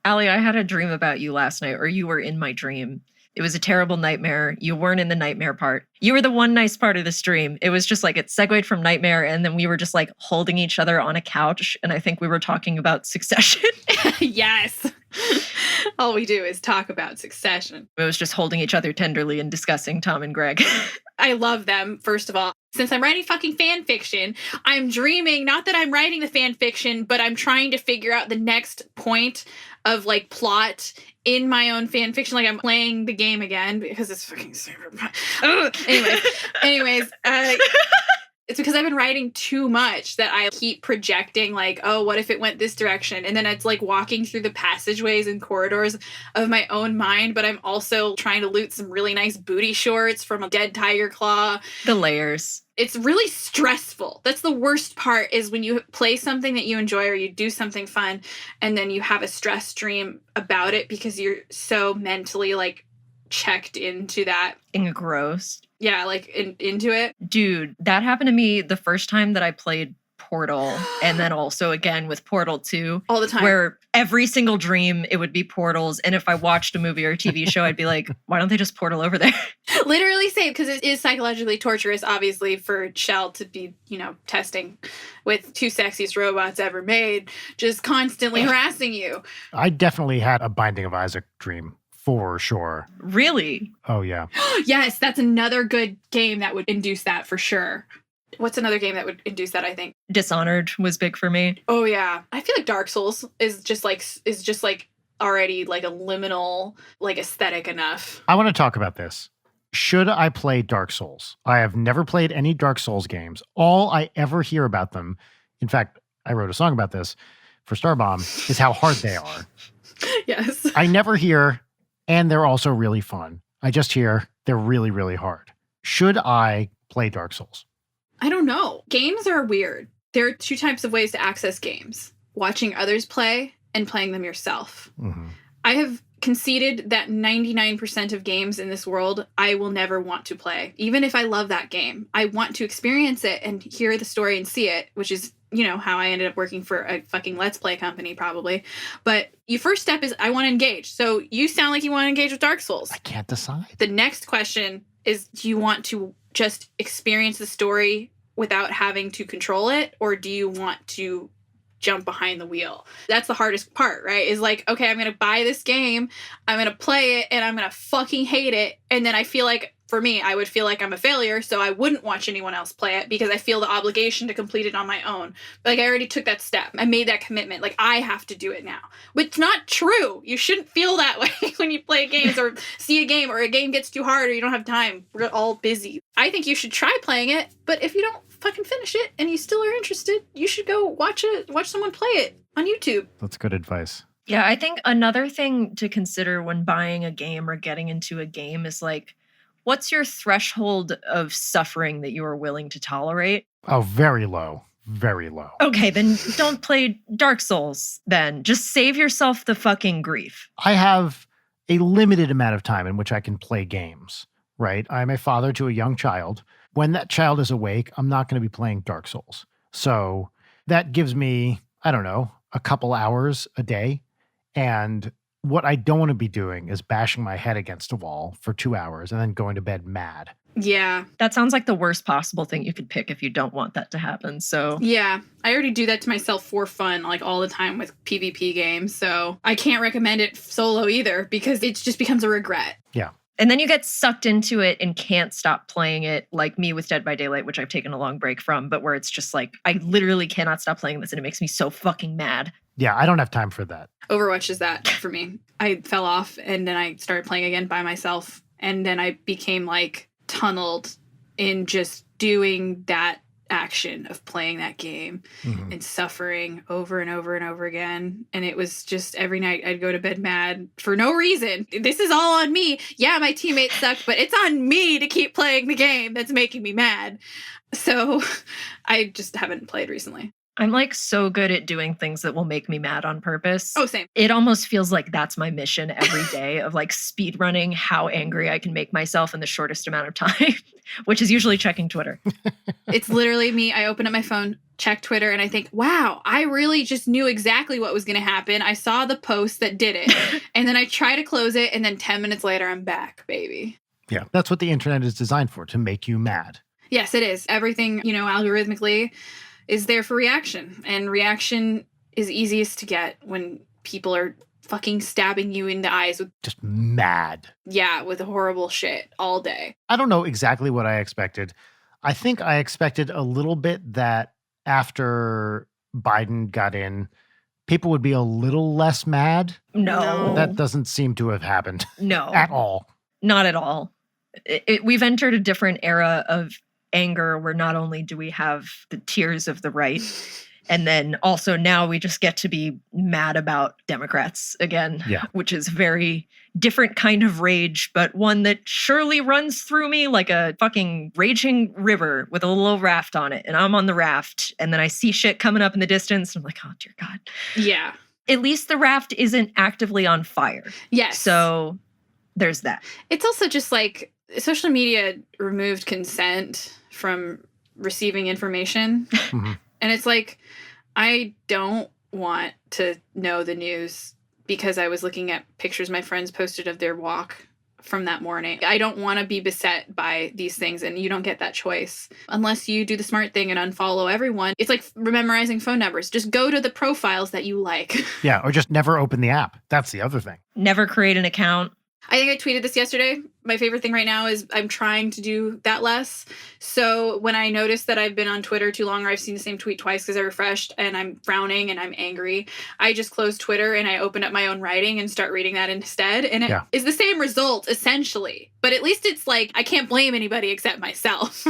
Allie, I had a dream about you last night, or you were in my dream. It was a terrible nightmare. You weren't in the nightmare part. You were the one nice part of this dream. It was just like it segued from nightmare, and then we were just like holding each other on a couch, and I think we were talking about Succession. Yes. All we do is talk about Succession. It was just holding each other tenderly and discussing Tom and Greg. I love them, first of all. Since I'm writing fucking fan fiction, I'm dreaming, not that I'm writing the fan fiction, but I'm trying to figure out the next point of like plot in my own fan fiction. Like I'm playing the game again because it's fucking super fun. Anyways, it's because I've been writing too much that I keep projecting like, oh, what if it went this direction? And then it's like walking through the passageways and corridors of my own mind, but I'm also trying to loot some really nice booty shorts from a dead tiger claw. The layers. It's really stressful. That's the worst part, is when you play something that you enjoy or you do something fun and then you have a stress dream about it because you're so mentally like checked into that. Engrossed. Yeah, like into it. Dude, that happened to me the first time that I played Portal, and then also again with Portal 2. All the time. Where every single dream, it would be portals. And if I watched a movie or a TV show, I'd be like, why don't they just portal over there? Literally same, because it is psychologically torturous, obviously, for Shell to be, testing with 2 sexiest robots ever made, just constantly harassing you. I definitely had a Binding of Isaac dream. For sure. Really? Oh, yeah. Yes, that's another good game that would induce that for sure. What's another game that would induce that, I think? Dishonored was big for me. Oh, yeah. I feel like Dark Souls is just like already like a liminal, like aesthetic enough. I want to talk about this. Should I play Dark Souls? I have never played any Dark Souls games. All I ever hear about them, in fact, I wrote a song about this for Starbomb, is how hard they are. Yes. I never hear... And they're also really fun. I just hear they're really, really hard. Should I play Dark Souls? I don't know. Games are weird. There are 2 types of ways to access games: watching others play and playing them yourself. Mm-hmm. I have conceded that 99% of games in this world I will never want to play. Even if I love that game, I want to experience it and hear the story and see it, which is how I ended up working for a fucking Let's Play company, probably. But your first step is, I want to engage. So you sound like you want to engage with Dark Souls. I can't decide. The next question is, do you want to just experience the story without having to control it? Or do you want to jump behind the wheel? That's the hardest part, right? Is like, okay, I'm going to buy this game, I'm going to play it, and I'm going to fucking hate it. And then I feel like, for me, I would feel like I'm a failure, so I wouldn't watch anyone else play it because I feel the obligation to complete it on my own. But like, I already took that step. I made that commitment. Like, I have to do it now. But it's not true. You shouldn't feel that way when you play games or see a game, or a game gets too hard or you don't have time. We're all busy. I think you should try playing it, but if you don't fucking finish it and you still are interested, you should go watch someone play it on YouTube. That's good advice. Yeah, I think another thing to consider when buying a game or getting into a game is like, what's your threshold of suffering that you are willing to tolerate? Oh, very low. Very low. Okay, then don't play Dark Souls then. Just save yourself the fucking grief. I have a limited amount of time in which I can play games, right? I'm a father to a young child. When that child is awake, I'm not going to be playing Dark Souls. So that gives me, I don't know, a couple hours a day. And what I don't want to be doing is bashing my head against a wall for 2 hours and then going to bed mad. Yeah. That sounds like the worst possible thing you could pick if you don't want that to happen. So Yeah, I already do that to myself for fun, like all the time with PvP games. So I can't recommend it solo either because it just becomes a regret. Yeah. And then you get sucked into it and can't stop playing it, like me with Dead by Daylight, which I've taken a long break from, but where it's just like, I literally cannot stop playing this and it makes me so fucking mad. Yeah, I don't have time for that. Overwatch is that for me. I fell off and then I started playing again by myself. And then I became like tunneled in just doing that action of playing that game and suffering over and over and over again. And it was just every night I'd go to bed mad for no reason. This is all on me. Yeah, my teammates suck, but it's on me to keep playing the game that's making me mad. So I just haven't played recently. I'm like so good at doing things that will make me mad on purpose. Oh, same. It almost feels like that's my mission every day of like speed running how angry I can make myself in the shortest amount of time, which is usually checking Twitter. It's literally me. I open up my phone, check Twitter, and I think, wow, I really just knew exactly what was going to happen. I saw the post that did it. And then I try to close it, and then 10 minutes later, I'm back, baby. Yeah, that's what the internet is designed for, to make you mad. Yes, it is. Everything, algorithmically is there for reaction. And reaction is easiest to get when people are fucking stabbing you in the eyes with Just mad. with horrible shit all day. I don't know exactly what I expected. I think I expected a little bit that after Biden got in, people would be a little less mad. No. But that doesn't seem to have happened No. at all. Not at all. We've entered a different era of anger where not only do we have the tears of the right, and then also now we just get to be mad about Democrats again, which is very different kind of rage, but one that surely runs through me like a fucking raging river with a little raft on it. And I'm on the raft and then I see shit coming up in the distance. And I'm like, oh, dear God. Yeah. At least the raft isn't actively on fire. Yes. So there's that. It's also just like social media removed consent from receiving information. And it's like, I don't want to know the news because I was looking at pictures my friends posted of their walk from that morning. I don't want to be beset by these things, and you don't get that choice unless you do the smart thing and unfollow everyone. It's like memorizing phone numbers. Just go to the profiles that you like. Yeah, or just never open the app. That's the other thing. Never create an account. I think I tweeted this yesterday. My favorite thing right now is I'm trying to do that less. So when I notice that I've been on Twitter too long or I've seen the same tweet twice because I refreshed and I'm frowning and I'm angry, I just close Twitter and I open up my own writing and start reading that instead. And it is the same result, essentially. But at least it's like I can't blame anybody except myself.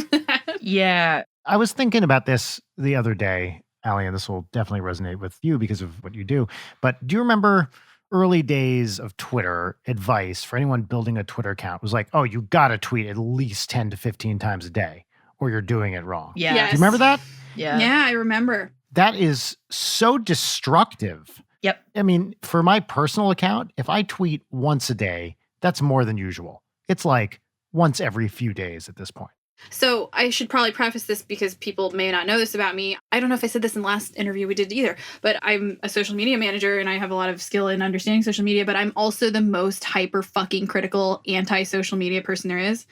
Yeah. I was thinking about this the other day, Allie, and this will definitely resonate with you because of what you do. But do you remember early days of Twitter advice for anyone building a Twitter account was like, oh, you got to tweet at least 10 to 15 times a day or you're doing it wrong. Yeah. Yes. Do you remember that? Yeah. Yeah, I remember. That is so destructive. Yep. I mean, for my personal account, if I tweet once a day, that's more than usual. It's like once every few days at this point. So I should probably preface this because people may not know this about me. I don't know if I said this in the last interview we did either, but I'm a social media manager and I have a lot of skill in understanding social media, but I'm also the most hyper fucking critical anti-social media person there is.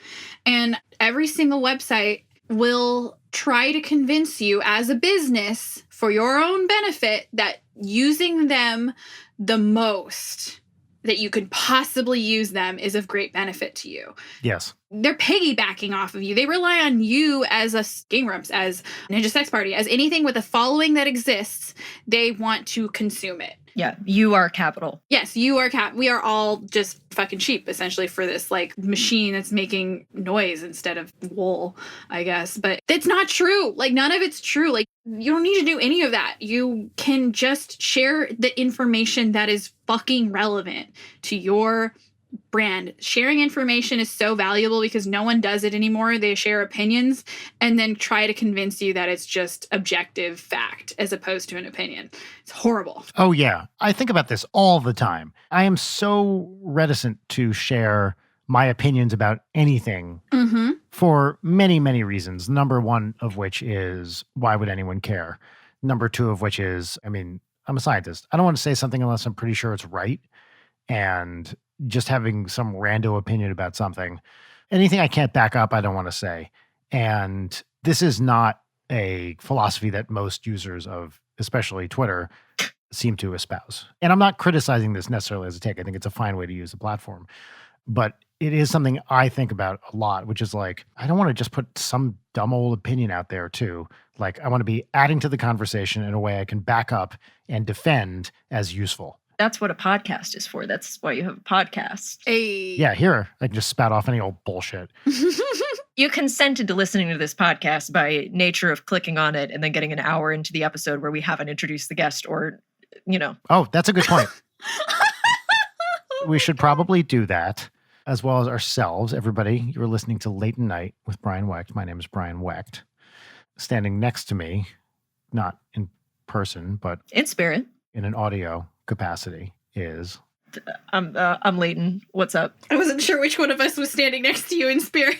And every single website will try to convince you as a business for your own benefit that using them the most that you could possibly use them is of great benefit to you. Yes. They're piggybacking off of you. They rely on you as a Game Rumps, as Ninja Sex Party, as anything with a following that exists. They want to consume it. Yeah, you are capital. Yes, you are we are all just fucking sheep, essentially, for this, like, machine that's making noise instead of wool, I guess. But it's not true. Like, none of it's true. Like, you don't need to do any of that. You can just share the information that is fucking relevant to your brand. Sharing information is so valuable because no one does it anymore. They share opinions and then try to convince you that it's just objective fact as opposed to an opinion. It's horrible. Oh, yeah. I think about this all the time. I am so reticent to share my opinions about anything for many, many reasons. Number one of which is, why would anyone care? Number two of which is, I mean, I'm a scientist. I don't want to say something unless I'm pretty sure it's right. And just having some rando opinion about something, anything I can't back up, I don't want to say. And this is not a philosophy that most users of, especially Twitter, seem to espouse. And I'm not criticizing this necessarily as a take. I think it's a fine way to use the platform. But it is something I think about a lot, which is like, I don't want to just put some dumb old opinion out there too. Like, I want to be adding to the conversation in a way I can back up and defend as useful. That's what a podcast is for. That's why you have a podcast. Yeah, here, I can just spout off any old bullshit. You consented to listening to this podcast by nature of clicking on it and then getting an hour into the episode where we haven't introduced the guest or, you know. Oh, that's a good point. We should probably do that, as well as ourselves. Everybody, you're listening to Late Night with Brian Wecht. My name is Brian Wecht. Standing next to me, not in person, but in spirit, in an audio capacity, is I'm Leighton. What's up? I wasn't sure which one of us was standing next to you in spirit.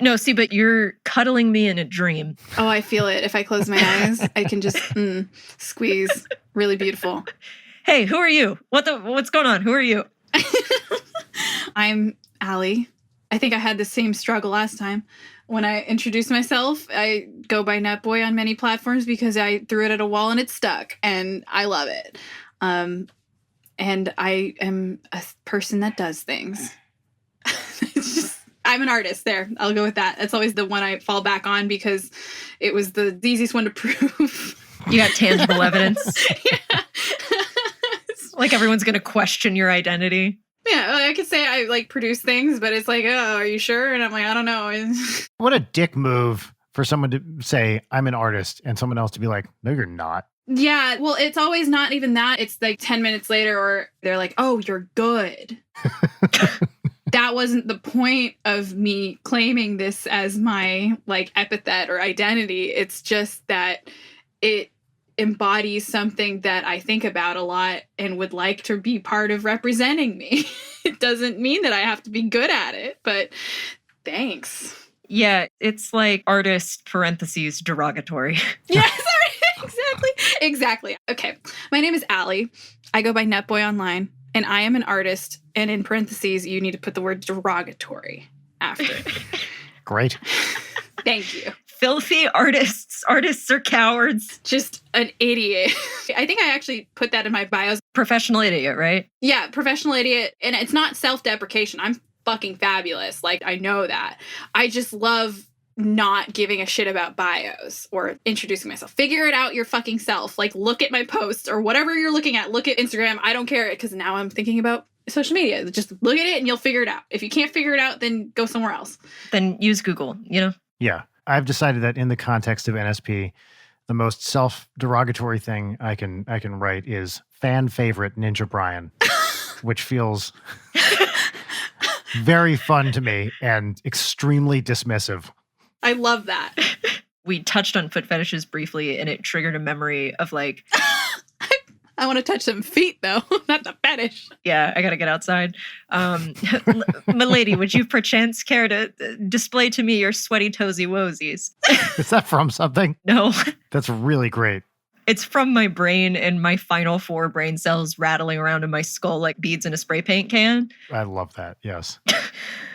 No, see, but you're cuddling me in a dream. Oh, I feel it. If I close my eyes, I can just squeeze. Really beautiful. Hey, who are you? What's going on? Who are you? I'm Allie. I think I had the same struggle last time. When I introduced myself, I go by NUTBOY on many platforms because I threw it at a wall and it stuck, and I love it. And I am a person that does things. It's just, I'm an artist there. I'll go with that. That's always the one I fall back on because it was the easiest one to prove. You got tangible evidence. Yeah. Like everyone's going to question your identity. Yeah, I could say I like produce things, but it's like, oh, are you sure? And I'm like, I don't know. What a dick move for someone to say, I'm an artist, and someone else to be like, no, you're not. Yeah, well, it's always not even that. It's like 10 minutes later, or they're like, oh, you're good. That wasn't the point of me claiming this as my like epithet or identity. It's just that it embodies something that I think about a lot and would like to be part of representing me. It doesn't mean that I have to be good at it, but thanks. Yeah, it's like artist parentheses derogatory. Yeah, sorry. Exactly. Okay. My name is Allie. I go by NUTBOY online, and I am an artist. And in parentheses, you need to put the word derogatory after. Great. Thank you. Filthy artists. Artists are cowards. Just an idiot. I think I actually put that in my bios. Professional idiot, right? Yeah, professional idiot. And it's not self-deprecation. I'm fucking fabulous. Like, I know that. I just love not giving a shit about bios or introducing myself. Figure it out your fucking self. Like, look at my posts or whatever you're looking at. Look at Instagram. I don't care, because now I'm thinking about social media. Just look at it and you'll figure it out. If you can't figure it out, then go somewhere else. Then use Google, you know? Yeah. I've decided that in the context of NSP, the most self-derogatory thing I can write is fan favorite Ninja Brian, which feels very fun to me and extremely dismissive. I love that. We touched on foot fetishes briefly, and it triggered a memory of like... I want to touch some feet, though, not the fetish. Yeah, I got to get outside. Milady, would you perchance care to display to me your sweaty toesy-woesies? Is that from something? No. That's really great. It's from my brain and my final 4 brain cells rattling around in my skull like beads in a spray paint can. I love that, yes.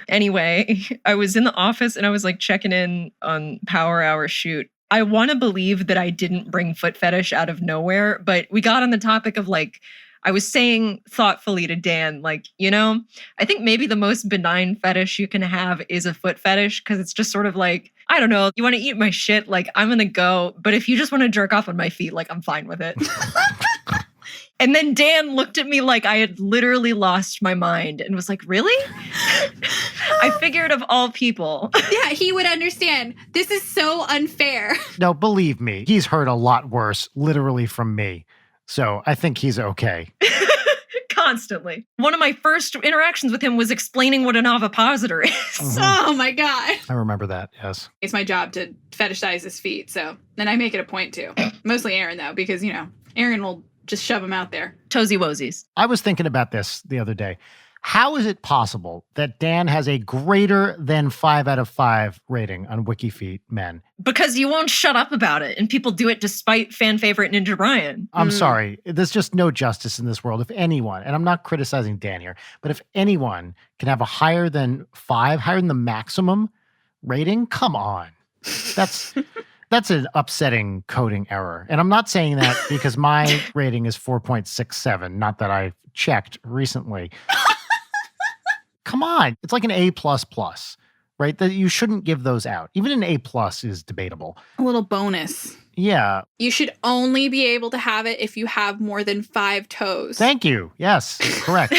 Anyway, I was in the office and I was like checking in on Power Hour shoot. I want to believe that I didn't bring foot fetish out of nowhere, but we got on the topic of like, I was saying thoughtfully to Dan, like, you know, I think maybe the most benign fetish you can have is a foot fetish, because it's just sort of like, I don't know, you want to eat my shit, like, I'm going to go. But if you just want to jerk off on my feet, like, I'm fine with it. And then Dan looked at me like I had literally lost my mind and was like, really? I figured of all people. Yeah, he would understand. This is so unfair. No, believe me, he's heard a lot worse, literally from me. So I think he's okay. Constantly. One of my first interactions with him was explaining what an ovipositor is. Mhm. Oh my God. I remember that, yes. It's my job to fetishize his feet. So then I make it a point to. Mostly Aaron, though, because, Aaron will just shove them out there. Toesy-woesies. I was thinking about this the other day. How is it possible that Dan has a greater than 5 out of 5 rating on WikiFeet men? Because you won't shut up about it, and people do it despite fan favorite Ninja Brian. I'm sorry. There's just no justice in this world. If anyone, and I'm not criticizing Dan here, but if anyone can have a higher than 5, higher than the maximum rating, come on. That's an upsetting coding error. And I'm not saying that because my rating is 4.67, not that I checked recently. Come on. It's like an A++, right? That you shouldn't give those out. Even an A+ is debatable. A little bonus. Yeah. You should only be able to have it if you have more than 5 toes. Thank you. Yes, correct.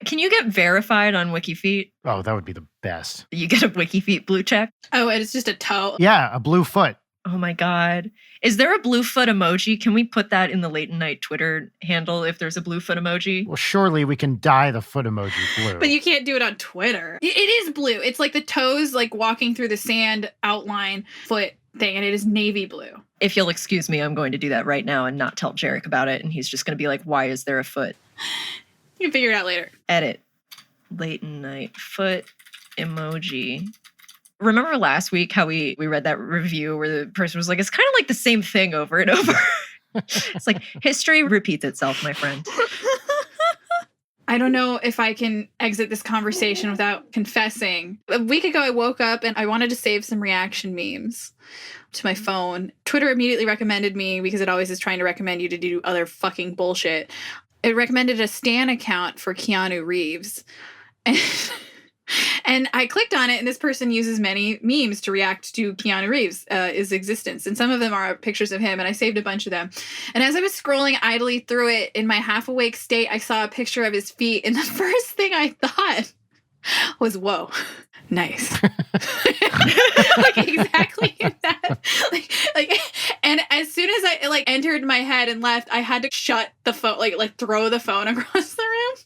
Can you get verified on WikiFeet? Oh, that would be the best. You get a WikiFeet blue check? Oh, and it's just a toe. Yeah, a blue foot. Oh my God. Is there a blue foot emoji? Can we put that in the Late Night Twitter handle if there's a blue foot emoji? Well, surely we can dye the foot emoji blue. But you can't do it on Twitter. It is blue. It's like the toes, like walking through the sand outline foot thing, and it is navy blue. If you'll excuse me, I'm going to do that right now and not tell Jarek about it. And he's just going to be like, why is there a foot? You can figure it out later. Edit. Late Night foot emoji. Remember last week how we read that review where the person was like, it's kind of like the same thing over and over. It's like history repeats itself, my friend. I don't know if I can exit this conversation without confessing. A week ago, I woke up and I wanted to save some reaction memes to my phone. Twitter immediately recommended me, because it always is trying to recommend you to do other fucking bullshit. It recommended a Stan account for Keanu Reeves. And I clicked on it, and this person uses many memes to react to Keanu Reeves' his existence. And some of them are pictures of him, and I saved a bunch of them. And as I was scrolling idly through it in my half-awake state, I saw a picture of his feet, and the first thing I thought was, whoa, nice. Like, exactly that. And as soon as I entered my head and left, I had to shut the phone, like throw the phone across the room.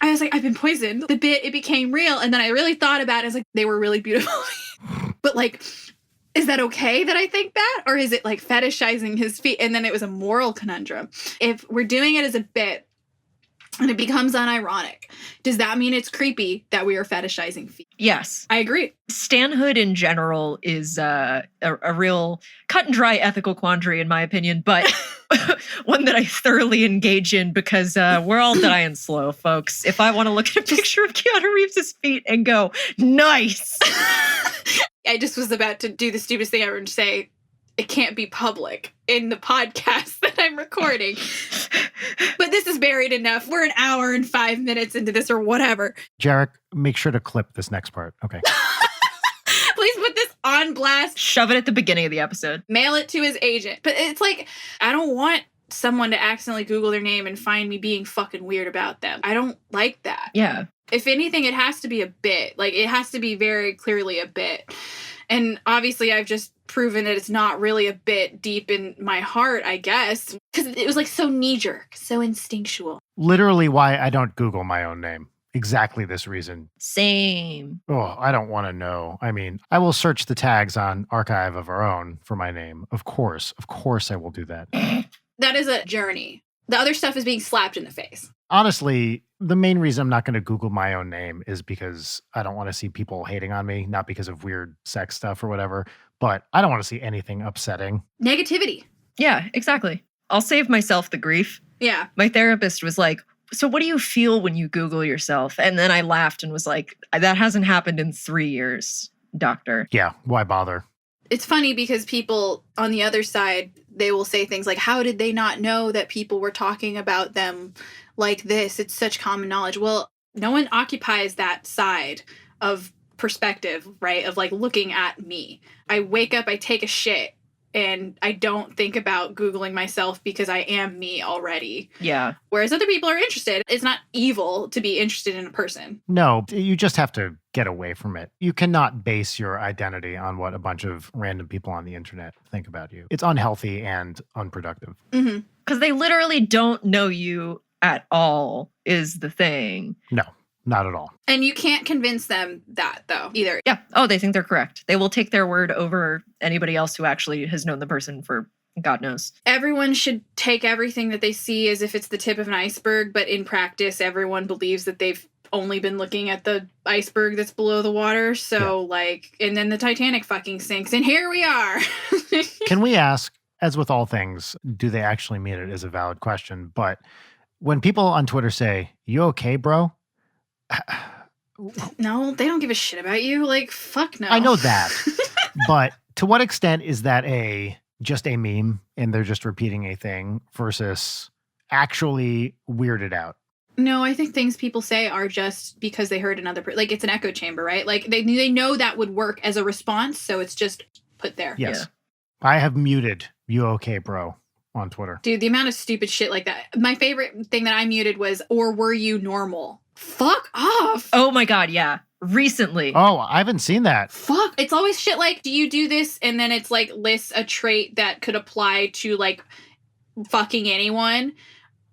I was like, I've been poisoned. The bit, it became real. And then I really thought about it. I was like, they were really beautiful. But is that okay that I think that? Or is it fetishizing his feet? And then it was a moral conundrum. If we're doing it as a bit and it becomes unironic, does that mean it's creepy that we are fetishizing feet? Yes. I agree. Stanhood in general is a real cut and dry ethical quandary, in my opinion, but one that I thoroughly engage in because we're all dying slow, folks. If I want to look at a picture of Keanu Reeves' feet and go, nice. I just was about to do the stupidest thing ever and say, it can't be public in the podcast that I'm recording. But this is buried enough. We're an hour and 5 minutes into this or whatever. Jarek, make sure to clip this next part. Okay. Please put this on blast. Shove it at the beginning of the episode. Mail it to his agent. But it's I don't want someone to accidentally Google their name and find me being fucking weird about them. I don't like that. Yeah. If anything, it has to be a bit. It has to be very clearly a bit. And obviously, I've just proven that it's not really a bit deep in my heart, I guess. Because it was so knee-jerk, so instinctual. Literally why I don't Google my own name. Exactly this reason. Same. Oh, I don't want to know. I mean, I will search the tags on Archive of Our Own for my name. Of course I will do that. That is a journey. The other stuff is being slapped in the face. Honestly, the main reason I'm not going to Google my own name is because I don't want to see people hating on me, not because of weird sex stuff or whatever, but I don't want to see anything upsetting. Negativity. Yeah, exactly. I'll save myself the grief. Yeah. My therapist was like, so what do you feel when you Google yourself? And then I laughed and was like, that hasn't happened in 3 years, doctor. Yeah, why bother? It's funny because people on the other side, they will say things like, how did they not know that people were talking about them like this? It's such common knowledge. Well, no one occupies that side of perspective, right? Of looking at me. I wake up, I take a shit, and I don't think about Googling myself because I am me already. Yeah. Whereas other people are interested. It's not evil to be interested in a person. No, you just have to get away from it. You cannot base your identity on what a bunch of random people on the internet think about you. It's unhealthy and unproductive. Mm-hmm. Because they literally don't know you at all is the thing. No, not at all. And you can't convince them that, though, either. Yeah. Oh, they think they're correct. They will take their word over anybody else who actually has known the person for God knows. Everyone should take everything that they see as if it's the tip of an iceberg, but in practice, everyone believes that they've only been looking at the iceberg that's below the water. So, and then the Titanic fucking sinks, and here we are. Can we ask, as with all things, do they actually mean it is a valid question? But when people on Twitter say, "You okay, bro?" No, they don't give a shit about you. Like, fuck no. I know that. But to what extent is that just a meme and they're just repeating a thing versus actually weirded out? No, I think things people say are just because they heard another like it's an echo chamber, right? Like they know that would work as a response, so it's just put there. Yes. Yeah. I have muted "You okay, bro" on Twitter. Dude, the amount of stupid shit like that. My favorite thing that I muted was, "Or were you normal?" Fuck off. Oh my God, yeah. Recently. Oh, I haven't seen that. Fuck. It's always shit like, do you do this? And then it's like lists a trait that could apply to like fucking anyone.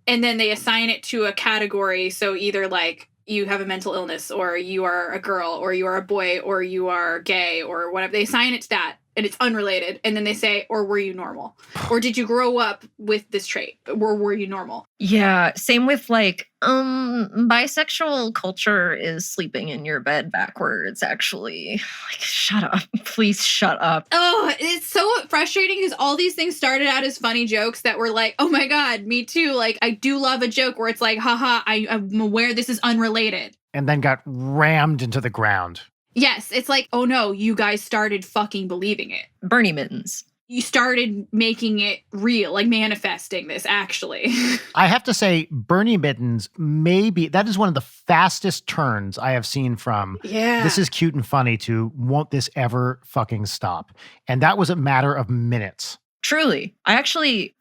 And then they assign it to a category. So either like you have a mental illness, or you are a girl, or you are a boy, or you are gay, or whatever. They assign it to that. And it's unrelated. And then they say, "Or were you normal? Or did you grow up with this trait? Or were you normal?" Yeah. Same with like, bisexual culture is sleeping in your bed backwards, actually. Like, shut up. Please shut up. Oh, it's so frustrating because all these things started out as funny jokes that were like, oh my God, me too. Like, I do love a joke where it's like, haha, I'm aware this is unrelated. And then got rammed into the ground. Yes, it's like, oh no, you guys started fucking believing it. Bernie mittens. You started making it real, like manifesting this, actually. I have to say, Bernie Mittens, that is one of the fastest turns I have seen from this is cute and funny to won't this ever fucking stop. And that was a matter of minutes. Truly. I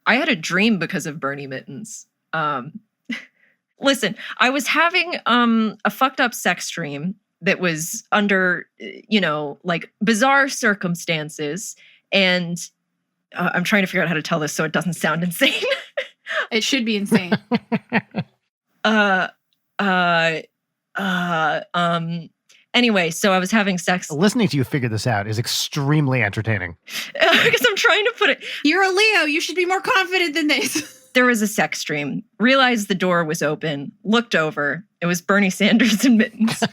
had a dream because of Bernie mittens. Listen, I was having a fucked up sex dream that was under, like bizarre circumstances. And I'm trying to figure out how to tell this so it doesn't sound insane. It should be insane. Anyway, so I was having sex. Listening to you figure this out is extremely entertaining. Because I'm trying to put it. You're a Leo. You should be more confident than this. There was a sex dream. Realized the door was open. Looked over. It was Bernie Sanders in mittens.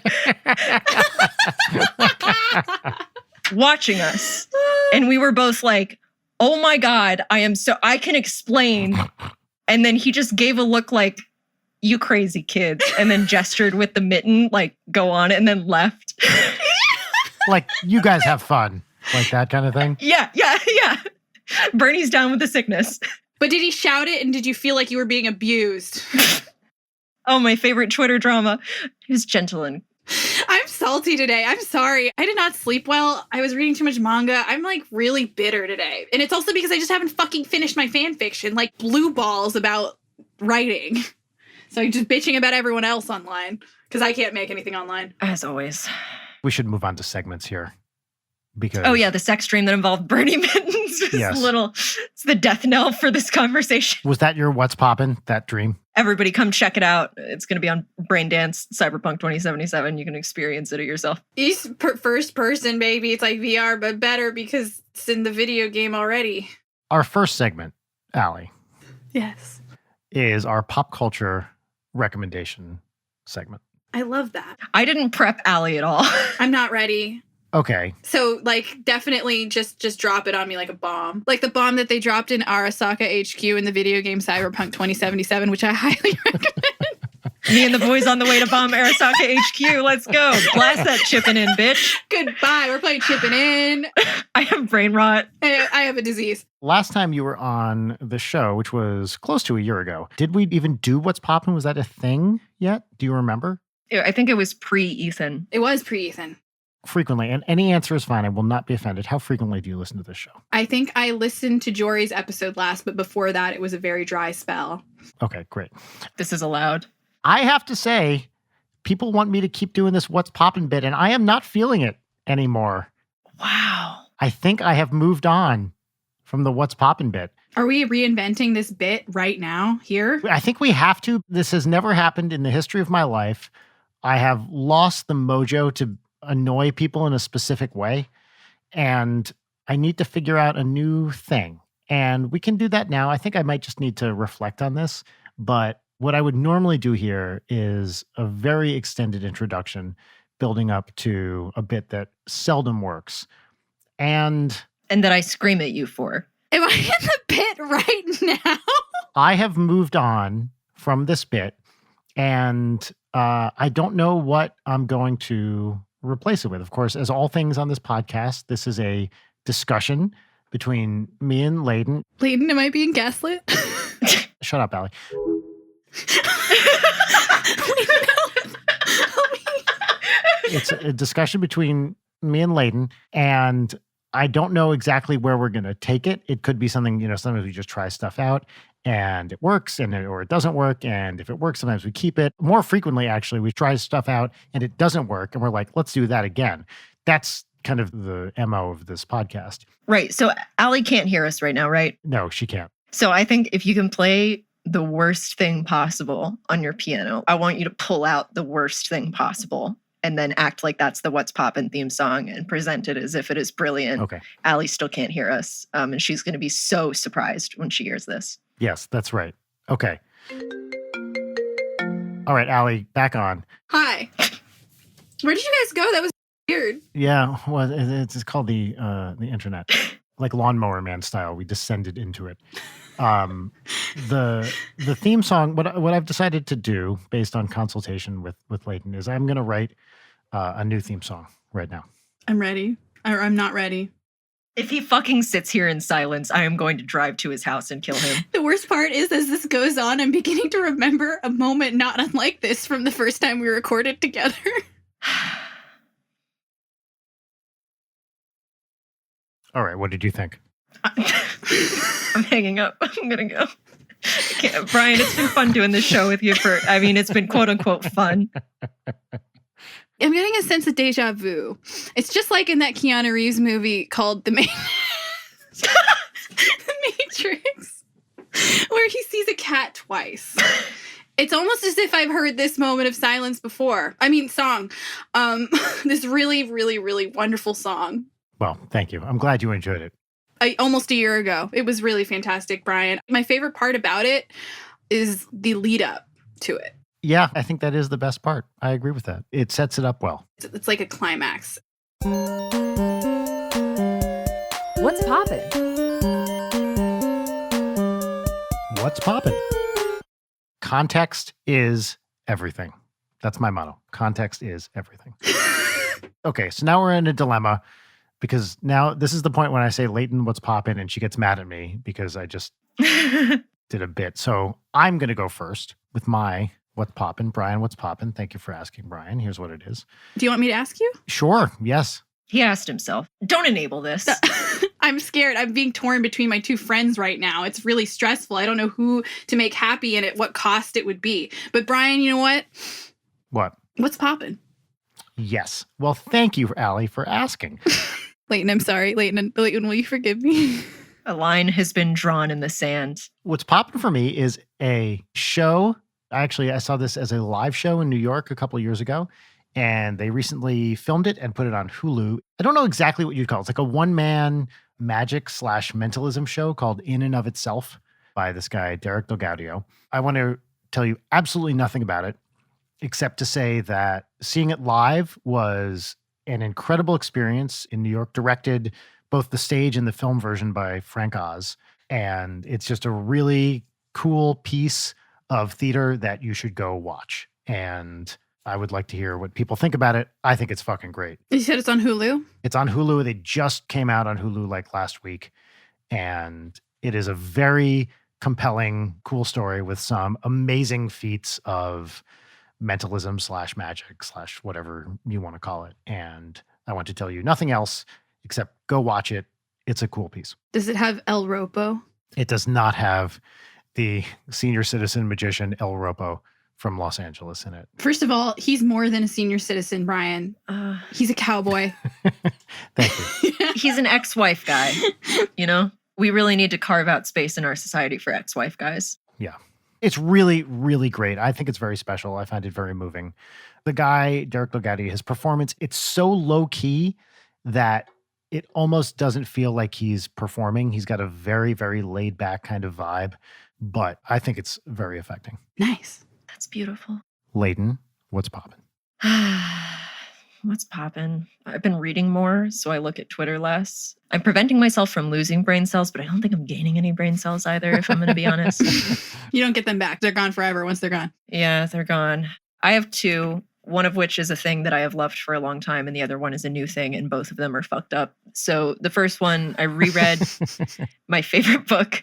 Watching us. And we were both like, oh my God, I can explain. And then he just gave a look like, you crazy kids. And then gestured with the mitten, like, go on, and then left. Like, you guys have fun. Like that kind of thing? Yeah. Bernie's down with the sickness. But did he shout it, and did you feel like you were being abused? Oh, my favorite Twitter drama. He was gentle and... I'm salty today. I'm sorry. I did not sleep well. I was reading too much manga. I'm like really bitter today. And it's also because I just haven't fucking finished my fan fiction, like blue balls about writing. So I'm just bitching about everyone else online because I can't make anything online. As always. We should move on to segments here. Because oh yeah, the sex dream that involved Bernie mittens. Yes. It's the death knell for this conversation. Was that your what's poppin', that dream? Everybody come check it out. It's going to be on Braindance Cyberpunk 2077. You can experience it yourself. It's first person, baby. It's like VR, but better because it's in the video game already. Our first segment, Allie. Yes. Is our pop culture recommendation segment. I love that. I didn't prep Allie at all. I'm not ready. Okay. So, like, definitely just drop it on me like a bomb. Like the bomb that they dropped in Arasaka HQ in the video game Cyberpunk 2077, which I highly recommend. Me and the boys on the way to bomb Arasaka HQ. Let's go. Blast that chipping in, bitch. Goodbye. We're playing chipping in. I have brain rot. I have a disease. Last time you were on the show, which was close to a year ago, did we even do What's Poppin'? Was that a thing yet? Do you remember? I think it was pre-Ethan. It was pre-Ethan. frequently? And any answer is fine. I will not be offended. How frequently do you listen to this show? I think I listened to Jory's episode last, but before that, it was a very dry spell. Okay, great. This is allowed. I have to say, people want me to keep doing this What's Poppin' bit, and I am not feeling it anymore. Wow. I think I have moved on from the What's Poppin' bit. Are we reinventing this bit right now here? I think we have to. This has never happened in the history of my life. I have lost the mojo to annoy people in a specific way, and I need to figure out a new thing. And we can do that now. I think I might just need to reflect on this, but what I would normally do here is a very extended introduction building up to a bit that seldom works. And that I scream at you for. Am I in the pit right now? I have moved on from this bit, and I don't know what I'm going to replace it with. Of course, as all things on this podcast, this is a discussion between me and Leighton. Leighton, am I being gaslit? Shut up, Allie. It's a discussion between me and Leighton, and I don't know exactly where we're going to take it. It could be something, sometimes we just try stuff out and it works or it doesn't work. And if it works, sometimes we keep it. More frequently, actually, we try stuff out and it doesn't work. And we're like, let's do that again. That's kind of the MO of this podcast. Right. So Allie can't hear us right now, right? No, she can't. So I think if you can play the worst thing possible on your piano, I want you to pull out the worst thing possible and then act like that's the What's Poppin' theme song and present it as if it is brilliant. Okay. Allie still can't hear us. And she's going to be so surprised when she hears this. Yes, that's right. Okay. All right, Allie, back on. Hi. Where did you guys go? That was weird. Yeah, well, it's called the internet. Like Lawnmower Man style. We descended into it. The theme song, what I've decided to do based on consultation with Leighton is I'm going to write a new theme song right now. I'm ready. Or I'm not ready. If he fucking sits here in silence, I am going to drive to his house and kill him. The worst part is, as this goes on, I'm beginning to remember a moment not unlike this from the first time we recorded together. All right, what did you think? I'm hanging up. I'm going to go. Brian, it's been fun doing this show with you it's been quote unquote fun. I'm getting a sense of deja vu. It's just like in that Keanu Reeves movie called The Matrix, where he sees a cat twice. It's almost as if I've heard this moment of silence before. Song. This really, really, really wonderful song. Well, thank you. I'm glad you enjoyed it. Almost a year ago. It was really fantastic, Brian. My favorite part about it is the lead up to it. Yeah, I think that is the best part. I agree with that. It sets it up well. It's like a climax. What's poppin'? What's poppin'? Context is everything. That's my motto. Context is everything. Okay, so now we're in a dilemma because now this is the point when I say, Leighton, what's poppin'? And she gets mad at me because I just did a bit. So I'm going to go first with my What's Poppin'. Brian, what's poppin'? Thank you for asking, Brian. Here's what it is. Do you want me to ask you? Sure. Yes. He asked himself. Don't enable this. I'm scared. I'm being torn between my two friends right now. It's really stressful. I don't know who to make happy and at what cost it would be. But Brian, you know what? What? What's poppin'? Yes. Well, thank you, Allie, for asking. Leighton, I'm sorry. Leighton, will you forgive me? A line has been drawn in the sand. What's poppin' for me is a show. Actually, I saw this as a live show in New York a couple of years ago, and they recently filmed it and put it on Hulu. I don't know exactly what you'd call it. It's like a one-man magic/mentalism show called In and of Itself by this guy, Derek DelGaudio. I want to tell you absolutely nothing about it, except to say that seeing it live was an incredible experience in New York, directed both the stage and the film version by Frank Oz. And it's just a really cool piece of theater that you should go watch. And I would like to hear what people think about it. I think it's fucking great. You said it's on Hulu? It's on Hulu. They just came out on Hulu like last week. And it is a very compelling, cool story with some amazing feats of mentalism/magic/ whatever you want to call it. And I want to tell you nothing else except go watch it. It's a cool piece. Does it have El Ropo? It does not have the senior citizen magician El Ropo from Los Angeles in it. First of all, he's more than a senior citizen, Brian. He's a cowboy. Thank you. He's an ex-wife guy, you know? We really need to carve out space in our society for ex-wife guys. Yeah. It's really, really great. I think it's very special. I find it very moving. The guy, Derek Logatti, his performance, it's so low-key that it almost doesn't feel like he's performing. He's got a very, very laid-back kind of vibe, but I think it's very affecting. Nice. That's beautiful. Leighton, what's poppin'? What's poppin'? I've been reading more, so I look at Twitter less. I'm preventing myself from losing brain cells, but I don't think I'm gaining any brain cells either, if I'm going to be honest. You don't get them back. They're gone forever once they're gone. Yeah, they're gone. I have two, one of which is a thing that I have loved for a long time, and the other one is a new thing, and both of them are fucked up. So the first one, I reread my favorite book,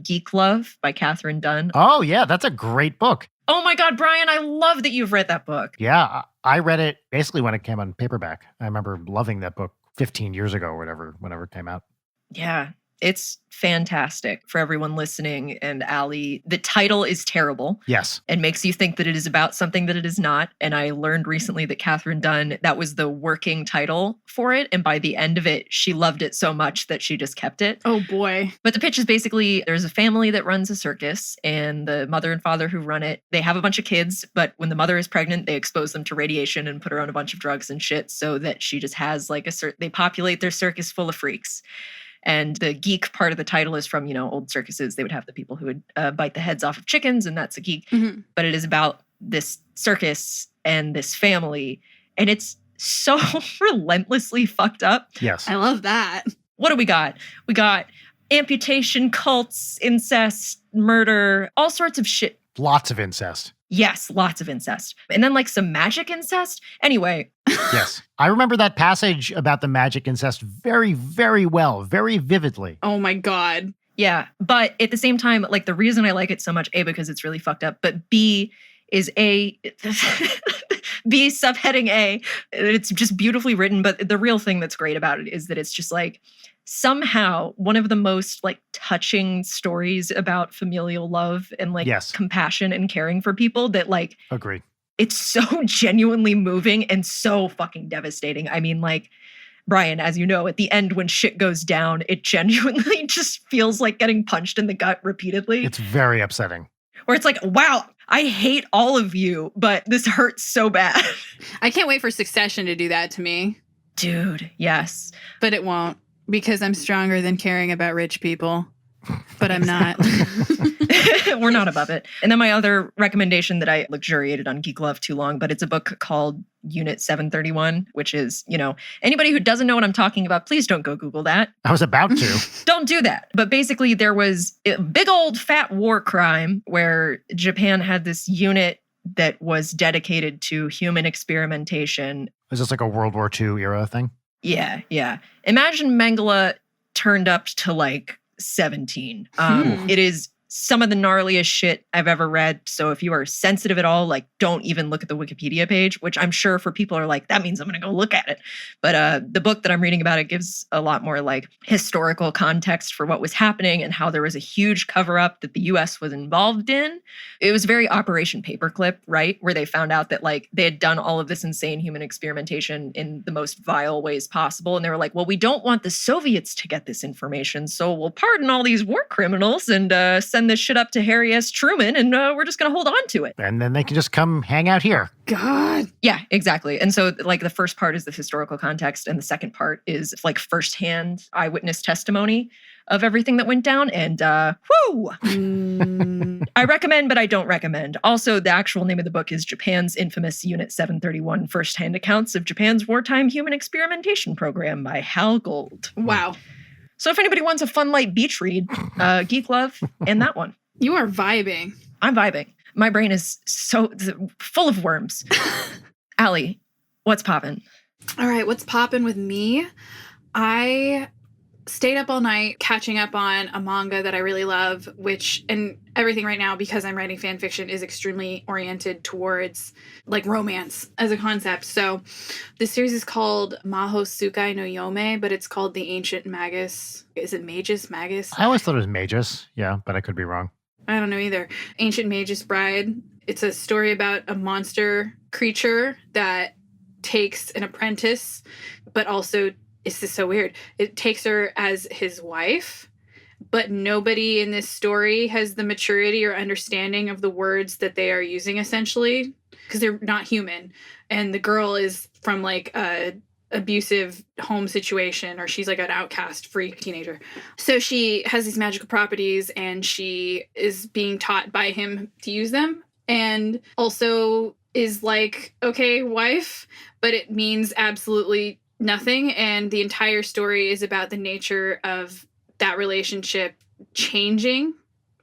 Geek Love by Catherine Dunn. Oh, yeah, that's a great book. Oh my God, Brian, I love that you've read that book. Yeah, I read it basically when it came on paperback. I remember loving that book 15 years ago or whatever, whenever it came out. Yeah, it's fantastic for everyone listening. And Allie, the title is terrible. Yes. And makes you think that it is about something that it is not. And I learned recently that Catherine Dunn, that was the working title for it. And by the end of it, she loved it so much that she just kept it. Oh boy. But the pitch is basically there's a family that runs a circus, and the mother and father who run it, they have a bunch of kids, but when the mother is pregnant, they expose them to radiation and put her on a bunch of drugs and shit so that she just has like they populate their circus full of freaks. And the geek part of the title is from, old circuses. They would have the people who would bite the heads off of chickens, and that's a geek. Mm-hmm. But it is about this circus and this family. And it's so relentlessly fucked up. Yes. I love that. What do we got? We got amputation, cults, incest, murder, all sorts of shit. Lots of incest. Yes, lots of incest. And then like some magic incest. Anyway. Yes. I remember that passage about the magic incest very, very well, very vividly. Oh my God. Yeah. But at the same time, like the reason I like it so much, A, because it's really fucked up, but B is B subheading A. It's just beautifully written. But the real thing that's great about it is that it's just like, somehow one of the most like touching stories about familial love and like compassion and caring for people that like agreed. It's so genuinely moving and so fucking devastating. I mean, like, Brian, as you know, at the end when shit goes down, it genuinely just feels like getting punched in the gut repeatedly. It's very upsetting. Where it's like, wow, I hate all of you, but this hurts so bad. I can't wait for Succession to do that to me. Dude, yes. But it won't. Because I'm stronger than caring about rich people. But I'm not. We're not above it. And then my other recommendation that I luxuriated on Geek Love too long, but it's a book called Unit 731, which is, anybody who doesn't know what I'm talking about, please don't go Google that. I was about to. Don't do that. But basically there was a big old fat war crime where Japan had this unit that was dedicated to human experimentation. Is this like a World War II era thing? Yeah, yeah. Imagine Mangala turned up to like 17. It is some of the gnarliest shit I've ever read. So if you are sensitive at all, like don't even look at the Wikipedia page, which I'm sure for people are like, that means I'm going to go look at it. But the book that I'm reading about, it gives a lot more like historical context for what was happening and how there was a huge cover up that the US was involved in. It was very Operation Paperclip, right? Where they found out that like they had done all of this insane human experimentation in the most vile ways possible. And they were like, well, we don't want the Soviets to get this information. So we'll pardon all these war criminals and send this shit up to Harry S. Truman, and we're just going to hold on to it. And then they can just come hang out here. God. Yeah, exactly. And so like the first part is the historical context, and the second part is like firsthand eyewitness testimony of everything that went down. And whoo! I recommend, but I don't recommend. Also, the actual name of the book is Japan's Infamous Unit 731, Firsthand Accounts of Japan's Wartime Human Experimentation Program by Hal Gold. Wow. So if anybody wants a fun, light beach read, Geek Love and that one. You are vibing. I'm vibing. My brain is so full of worms. Allie, what's poppin'? All right, what's poppin' with me? I stayed up all night catching up on a manga that I really love, and everything right now, because I'm writing fan fiction, is extremely oriented towards like romance as a concept. So this series is called Maho Tsukai no Yome, but it's called The Ancient Magus. Is it Magus? I always thought it was Magus. Yeah, but I could be wrong. I don't know either. Ancient Magus Bride. It's a story about a monster creature that takes an apprentice, but also, this is so weird, it takes her as his wife, but nobody in this story has the maturity or understanding of the words that they are using, essentially, because they're not human. And the girl is from like a abusive home situation, or she's like an outcast freak teenager. So she has these magical properties, and she is being taught by him to use them, and also is like, okay, wife, but it means absolutely nothing. And the entire story is about the nature of that relationship changing,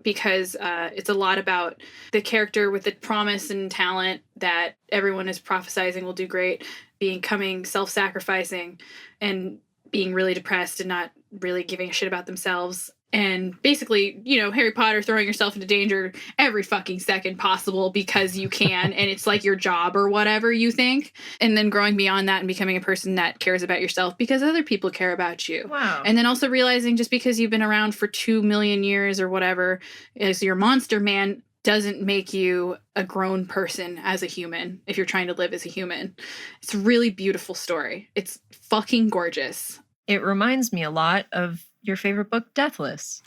because it's a lot about the character with the promise and talent that everyone is prophesizing will do great, becoming self-sacrificing and being really depressed and not really giving a shit about themselves. And basically, Harry Potter, throwing yourself into danger every fucking second possible because you can, and it's like your job or whatever you think. And then growing beyond that and becoming a person that cares about yourself because other people care about you. Wow. And then also realizing just because you've been around for 2 million years or whatever as your monster man doesn't make you a grown person as a human if you're trying to live as a human. It's a really beautiful story. It's fucking gorgeous. It reminds me a lot of your favorite book, Deathless.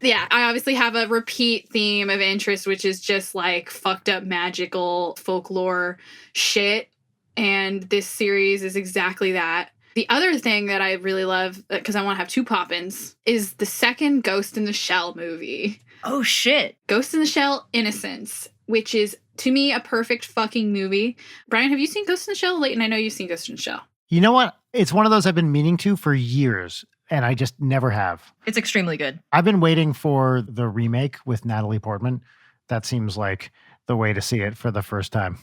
Yeah, I obviously have a repeat theme of interest, which is just like fucked up magical folklore shit. And this series is exactly that. The other thing that I really love, because I want to have 2 pop-ins, is the second Ghost in the Shell movie. Oh, shit. Ghost in the Shell Innocence, which is, to me, a perfect fucking movie. Brian, have you seen Ghost in the Shell? Leighton, I know you've seen Ghost in the Shell. You know what? It's one of those I've been meaning to for years, and I just never have. It's extremely good. I've been waiting for the remake with Natalie Portman. That seems like the way to see it for the first time.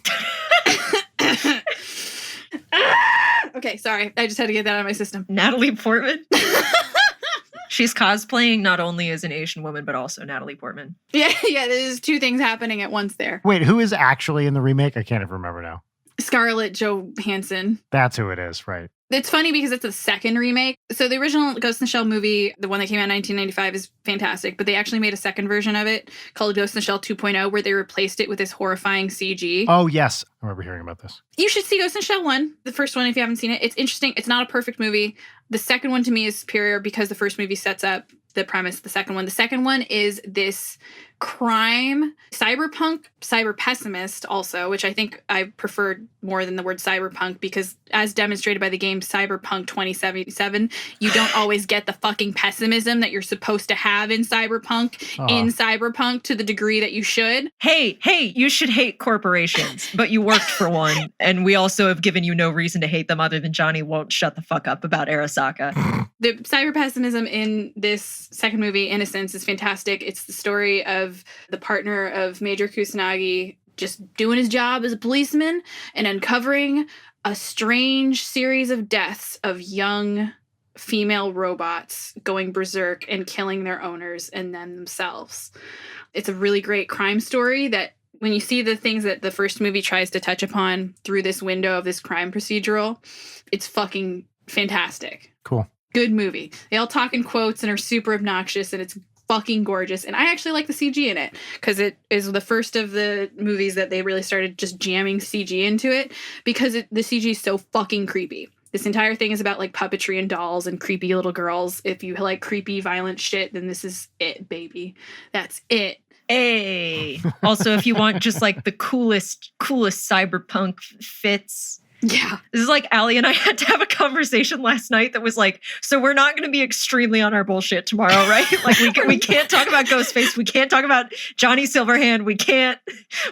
Okay, sorry. I just had to get that out of my system. Natalie Portman? She's cosplaying not only as an Asian woman, but also Natalie Portman. Yeah, there's 2 things happening at once there. Wait, who is actually in the remake? I can't even remember now. Scarlett Johansson. That's who it is, right? It's funny because it's a second remake. So the original Ghost in the Shell movie, the one that came out in 1995, is fantastic. But they actually made a second version of it called Ghost in the Shell 2.0, where they replaced it with this horrifying CG. Oh, yes. I remember hearing about this. You should see Ghost in the Shell 1, the first one, if you haven't seen it. It's interesting. It's not a perfect movie. The second one to me is superior because the first movie sets up the premise. The second one is this crime, cyberpunk, cyber pessimist also, which I think I preferred more than the word cyberpunk, because as demonstrated by the game Cyberpunk 2077, you don't always get the fucking pessimism that you're supposed to have in cyberpunk, to the degree that you should. Hey, you should hate corporations, but you worked for one, and we also have given you no reason to hate them other than Johnny won't shut the fuck up about Arasaka. The cyber pessimism in this second movie, Innocence, is fantastic. It's the story of the partner of Major Kusanagi just doing his job as a policeman and uncovering a strange series of deaths of young female robots going berserk and killing their owners and then themselves. It's a really great crime story that, when you see the things that the first movie tries to touch upon through this window of this crime procedural, it's fucking fantastic. Cool. Good movie. They all talk in quotes and are super obnoxious, and it's fucking gorgeous. And I actually like the CG in it because it is the first of the movies that they really started just jamming CG into it, because the CG is so fucking creepy. This entire thing is about like puppetry and dolls and creepy little girls. If you like creepy, violent shit, then this is it, baby. That's it. Hey. Also, if you want just like the coolest cyberpunk fits. Yeah. This is like Allie and I had to have a conversation last night that was like, so we're not going to be extremely on our bullshit tomorrow, right? Like we can't talk about Ghostface. We can't talk about Johnny Silverhand. We got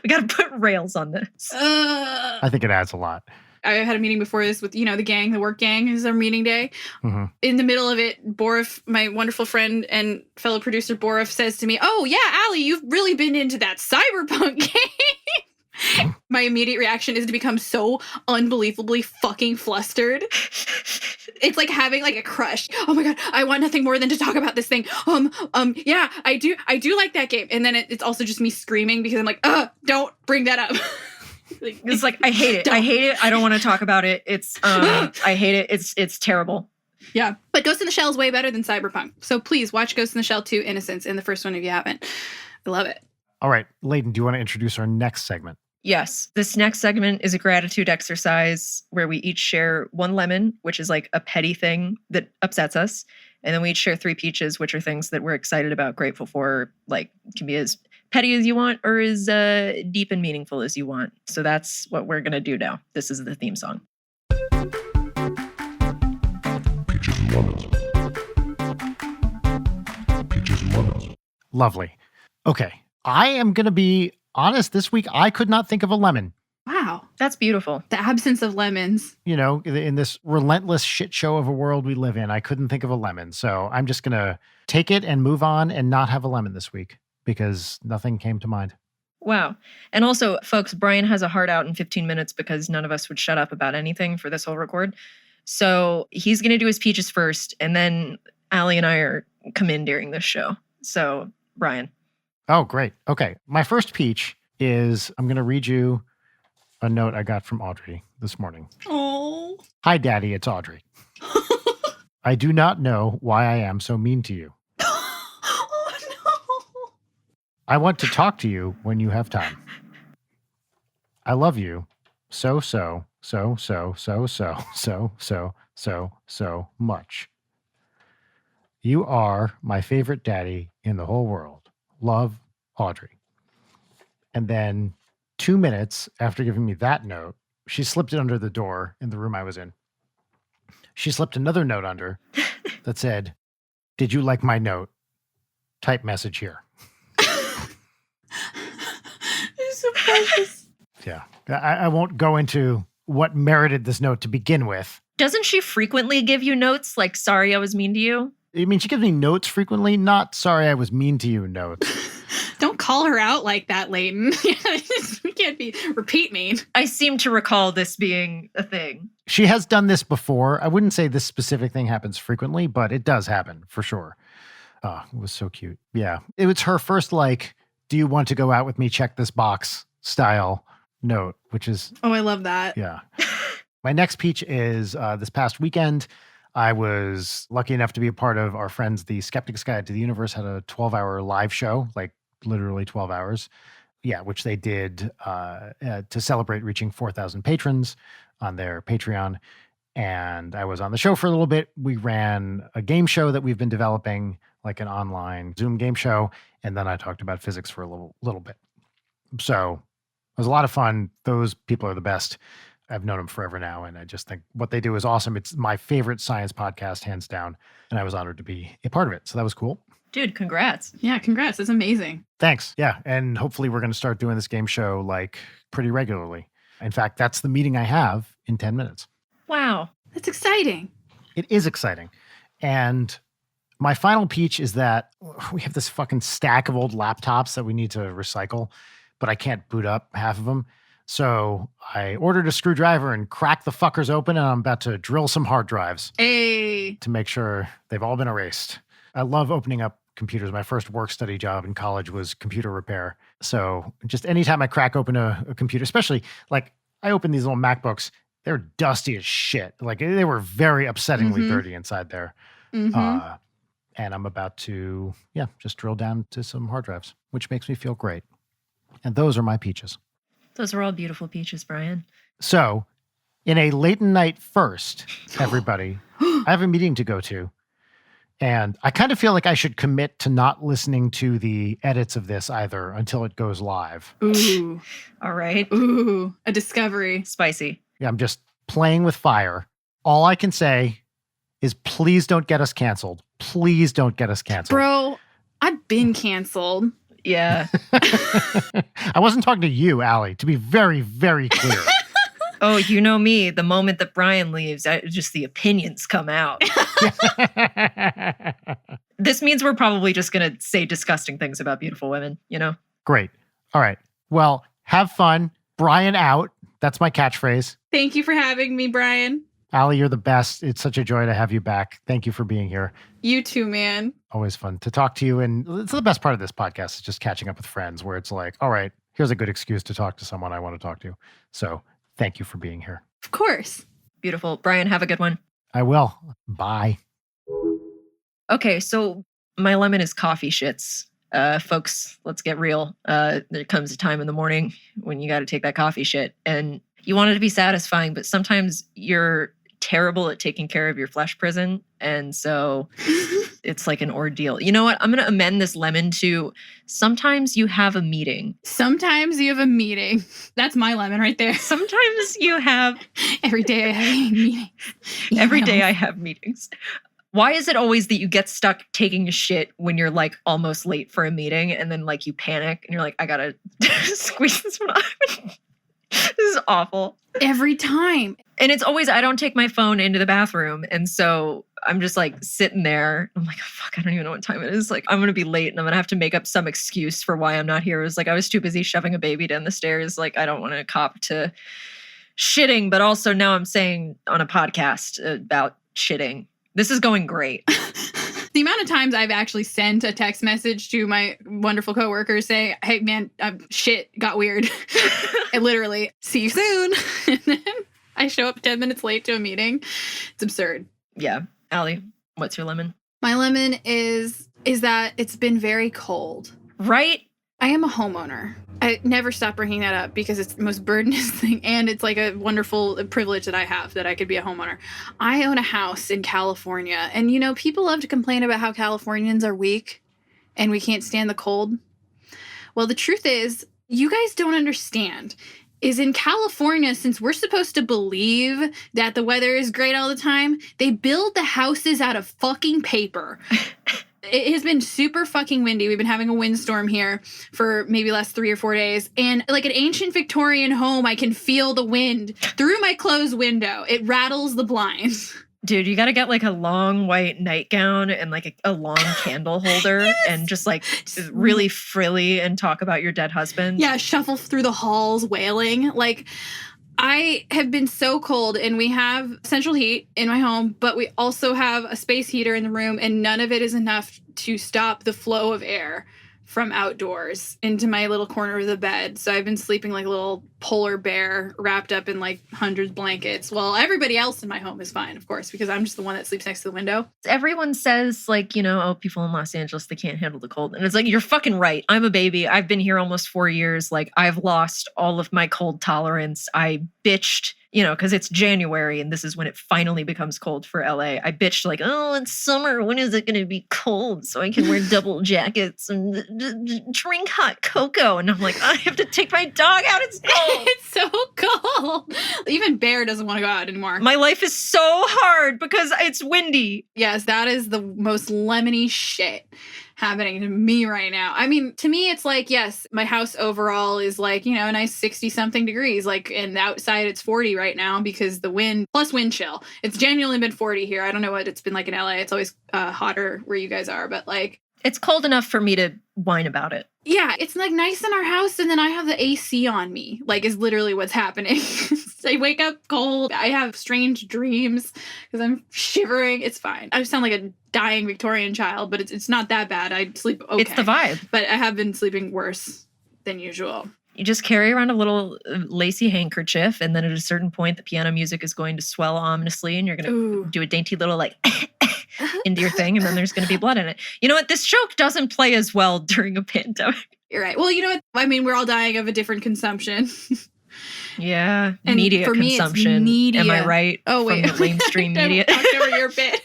to put rails on this. I think it adds a lot. I had a meeting before this with, the gang, the work gang is our meeting day. Mm-hmm. In the middle of it, Borif, my wonderful friend and fellow producer Borif, says to me, "Oh yeah, Allie, you've really been into that cyberpunk game." My immediate reaction is to become so unbelievably fucking flustered. It's like having like a crush. Oh my God, I want nothing more than to talk about this thing. Yeah, I do like that game. And then it's also just me screaming because I'm like, don't bring that up. It's like, I hate it. I hate it. I don't want to talk about it. It's, I hate it. It's terrible. Yeah. But Ghost in the Shell is way better than Cyberpunk. So please watch Ghost in the Shell 2 Innocence in the first one if you haven't. I love it. All right, Leighton, do you want to introduce our next segment? Yes. This next segment is a gratitude exercise where we each share one lemon, which is like a petty thing that upsets us. And then we each share 3 peaches, which are things that we're excited about, grateful for, like can be as petty as you want or as deep and meaningful as you want. So that's what we're going to do now. This is the theme song. Peaches and lemons. Peaches and lemons. Lovely. Okay, I am going to be honest. This week, I could not think of a lemon. Wow. That's beautiful. The absence of lemons. You know, in this relentless shit show of a world we live in, I couldn't think of a lemon. So I'm just going to take it and move on and not have a lemon this week because nothing came to mind. Wow. And also, folks, Brian has a heart out in 15 minutes because none of us would shut up about anything for this whole record. So he's going to do his peaches first, and then Allie and I come in during this show. So, Brian. Oh, great. Okay. My first peach is I'm going to read you a note I got from Audrey this morning. Oh. Hi, Daddy. It's Audrey. I do not know why I am so mean to you. Oh, no. I want to talk to you when you have time. I love you so much. You are my favorite daddy in the whole world. Love, Audrey. And then 2 minutes after giving me that note, she slipped it under the door in the room I was in. She slipped another note under that said, "Did you like my note? Type message here." It's so precious. Yeah. I won't go into what merited this note to begin with. Doesn't she frequently give you notes like, sorry, I was mean to you? I mean, she gives me notes frequently, not sorry I was mean to you notes. Don't call her out like that, Leighton. We can't be repeat mean. I seem to recall this being a thing. She has done this before. I wouldn't say this specific thing happens frequently, but it does happen for sure. Oh, it was so cute. Yeah. It was her first, like, do you want to go out with me? Check this box style note, which is. Oh, I love that. Yeah. My next peach is this past weekend. I was lucky enough to be a part of our friends, the Skeptic's Guide to the Universe, had a 12-hour live show, like literally 12 hours. Yeah, which they did to celebrate reaching 4,000 patrons on their Patreon. And I was on the show for a little bit. We ran a game show that we've been developing, like an online Zoom game show. And then I talked about physics for a little bit. So it was a lot of fun. Those people are the best. I've known them forever now, and I just think what they do is awesome. It's my favorite science podcast, hands down, and I was honored to be a part of it. So that was cool. Dude, congrats. Yeah, congrats. That's amazing. Thanks. Yeah, and hopefully we're going to start doing this game show like pretty regularly. In fact, that's the meeting I have in 10 minutes. Wow. That's exciting. It is exciting. And my final peach is that we have this fucking stack of old laptops that we need to recycle, but I can't boot up half of them. So I ordered a screwdriver and cracked the fuckers open, and I'm about to drill some hard drives Hey. to make sure they've all been erased. I love opening up computers. My first work study job in college was computer repair. So just anytime I crack open a computer, especially like I open these little MacBooks, they're dusty as shit. Like they were very upsettingly dirty inside there. Mm-hmm. And I'm about to, just drill down to some hard drives, which makes me feel great. And those are my peaches. Those are all beautiful peaches, Brian. So, in a late night first, everybody, I have a meeting to go to. And I kind of feel like I should commit to not listening to the edits of this either until it goes live. Ooh. All right. Ooh. A discovery. Spicy. Yeah, I'm just playing with fire. All I can say is please don't get us canceled. Please don't get us canceled. Bro, I've been canceled. Yeah. I wasn't talking to you, Allie, to be very, very clear. Oh, you know me. The moment that Brian leaves, just the opinions come out. This means we're probably just going to say disgusting things about beautiful women, you know? Great. All right. Well, have fun. Brian out. That's my catchphrase. Thank you for having me, Brian. Allie, you're the best. It's such a joy to have you back. Thank you for being here. You too, man. Always fun to talk to you. And it's the best part of this podcast is just catching up with friends where it's like, all right, here's a good excuse to talk to someone I want to talk to. So thank you for being here. Of course. Beautiful. Brian, have a good one. I will. Bye. Okay, so my lemon is coffee shits. Folks, let's get real. There comes a time in the morning when you got to take that coffee shit and you want it to be satisfying, but sometimes you're terrible at taking care of your flesh prison. And so it's like an ordeal. You know what? I'm going to amend this lemon to sometimes you have a meeting. Sometimes you have a meeting. That's my lemon right there. Sometimes you have... Every day I have meetings. Every day I have meetings. Why is it always that you get stuck taking a shit when you're like almost late for a meeting and then like you panic and you're like, I gotta squeeze this one out? This is awful. Every time. And it's always, I don't take my phone into the bathroom. And so I'm just like sitting there. I'm like, oh, fuck, I don't even know what time it is. Like, I'm going to be late and I'm going to have to make up some excuse for why I'm not here. It was like, I was too busy shoving a baby down the stairs. Like, I don't want to cop to shitting, but also now I'm saying on a podcast about shitting. This is going great. The amount of times I've actually sent a text message to my wonderful coworkers saying, hey, man, shit got weird. I literally, see you soon. And then I show up 10 minutes late to a meeting. It's absurd. Yeah. Allie, what's your lemon? My lemon is that it's been very cold. Right? I am a homeowner. I never stop bringing that up because it's the most burdenous thing. And it's like a wonderful privilege that I have that I could be a homeowner. I own a house in California. And, you know, people love to complain about how Californians are weak and we can't stand the cold. Well, the truth is, you guys don't understand. Is in California, since we're supposed to believe that the weather is great all the time, they build the houses out of fucking paper. It has been super fucking windy. We've been having a windstorm here for maybe last 3 or 4 days. And like an ancient Victorian home, I can feel the wind through my closed window. It rattles the blinds. Dude, you got to get like a long white nightgown and like a long candle holder yes! and just like really frilly and talk about your dead husband. Yeah, shuffle through the halls wailing. Like, I have been so cold, and we have central heat in my home, but we also have a space heater in the room, and none of it is enough to stop the flow of air from outdoors into my little corner of the bed. So I've been sleeping like a little polar bear wrapped up in like hundreds of blankets. Well, everybody else in my home is fine, of course, because I'm just the one that sleeps next to the window. Everyone says like, you know, oh, people in Los Angeles, they can't handle the cold. And it's like, you're fucking right. I'm a baby. I've been here almost 4 years. Like I've lost all of my cold tolerance. I bitched, you know, because it's January and this is when it finally becomes cold for LA. I bitched like, oh, it's summer. When is it going to be cold so I can wear double jackets and drink hot cocoa? And I'm like, I have to take my dog out. It's cold. It's so cold. Even Bear doesn't want to go out anymore. My life is so hard because it's windy. Yes, that is the most lemony shit happening to me right now. I mean, to me, it's like, yes, my house overall is like, you know, a nice 60-something degrees. Like, and outside it's 40 right now because the wind, plus wind chill. It's genuinely been 40 here. I don't know what it's been like in LA. It's always hotter where you guys are, but like... It's cold enough for me to whine about it. Yeah, it's like nice in our house, and then I have the AC on me, like is literally what's happening. I wake up cold. I have strange dreams because I'm shivering. It's fine. I sound like a dying Victorian child, but it's not that bad. I sleep okay. It's the vibe. But I have been sleeping worse than usual. You just carry around a little lacy handkerchief, and then at a certain point, the piano music is going to swell ominously, and you're going to do a dainty little like... into your thing, and then there's going to be blood in it. You know what? This joke doesn't play as well during a pandemic. You're right. Well, you know what? I mean, we're all dying of a different consumption. Yeah. And media for consumption. Me, it's media. Am I right? Oh, wait. From the mainstream media. I talked over your bit.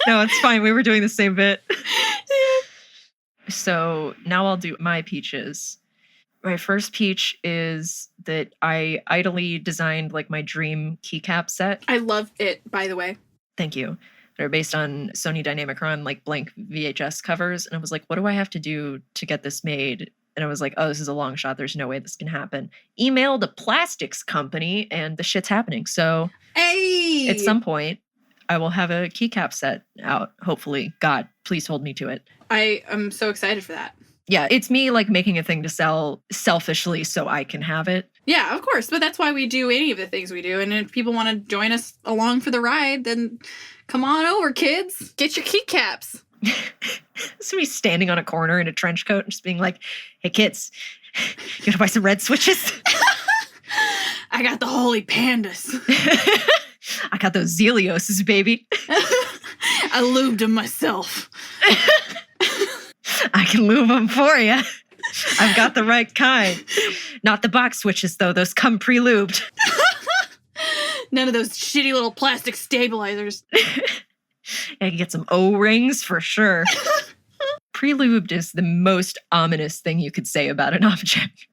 No, it's fine. We were doing the same bit. So now I'll do my peaches. My first peach is that I idly designed like my dream keycap set. I love it, by the way. Thank you. They're based on Sony Dynamicron, like blank VHS covers. And I was like, what do I have to do to get this made? And I was like, oh, this is a long shot. There's no way this can happen. Emailed a plastics company and the shit's happening. So hey, at some point, I will have a keycap set out, hopefully. God, please hold me to it. I am so excited for that. Yeah, it's me like making a thing to sell selfishly so I can have it. Yeah, of course. But that's why we do any of the things we do. And if people want to join us along for the ride, then come on over, kids. Get your keycaps. It's me standing on a corner in a trench coat and just being like, hey, kids, you want to buy some red switches? I got the holy pandas. I got those Zelioses, baby. I lubed them myself. I can lube them for you. I've got the right kind. Not the box switches, though. Those come pre-lubed. None of those shitty little plastic stabilizers. I can get some O-rings for sure. Pre-lubed is the most ominous thing you could say about an object.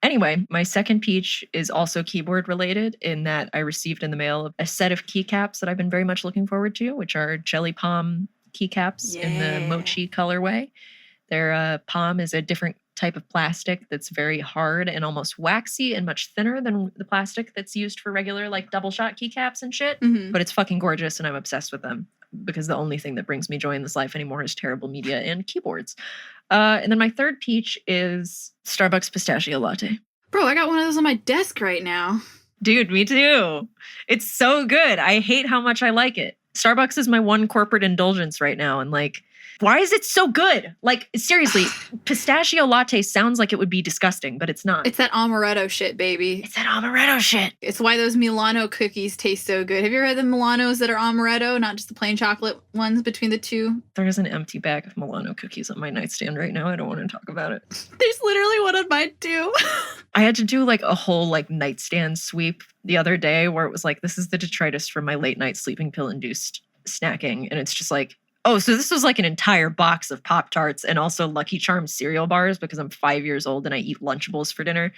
Anyway, my second peach is also keyboard related in that I received in the mail a set of keycaps that I've been very much looking forward to, which are jelly palm keycaps in the mochi colorway. Their palm is a different type of plastic that's very hard and almost waxy and much thinner than the plastic that's used for regular like double shot keycaps and shit. Mm-hmm. But it's fucking gorgeous and I'm obsessed with them because the only thing that brings me joy in this life anymore is terrible media and keyboards. And then my third peach is Starbucks pistachio latte. Bro, I got one of those on my desk right now. Dude, me too. It's so good. I hate how much I like it. Starbucks is my one corporate indulgence right now. And like, why is it so good? Like, seriously, pistachio latte sounds like it would be disgusting, but it's not. It's that amaretto shit, baby. It's that amaretto shit. It's why those Milano cookies taste so good. Have you ever had the Milanos that are amaretto, not just the plain chocolate ones between the two? There is an empty bag of Milano cookies on my nightstand right now. I don't want to talk about it. There's literally one on mine too. I had to do like a whole like nightstand sweep the other day where it was like, this is the detritus from my late night sleeping pill induced snacking. And it's just like, oh, so this was like an entire box of Pop-Tarts and also Lucky Charms cereal bars because I'm 5 years old and I eat Lunchables for dinner.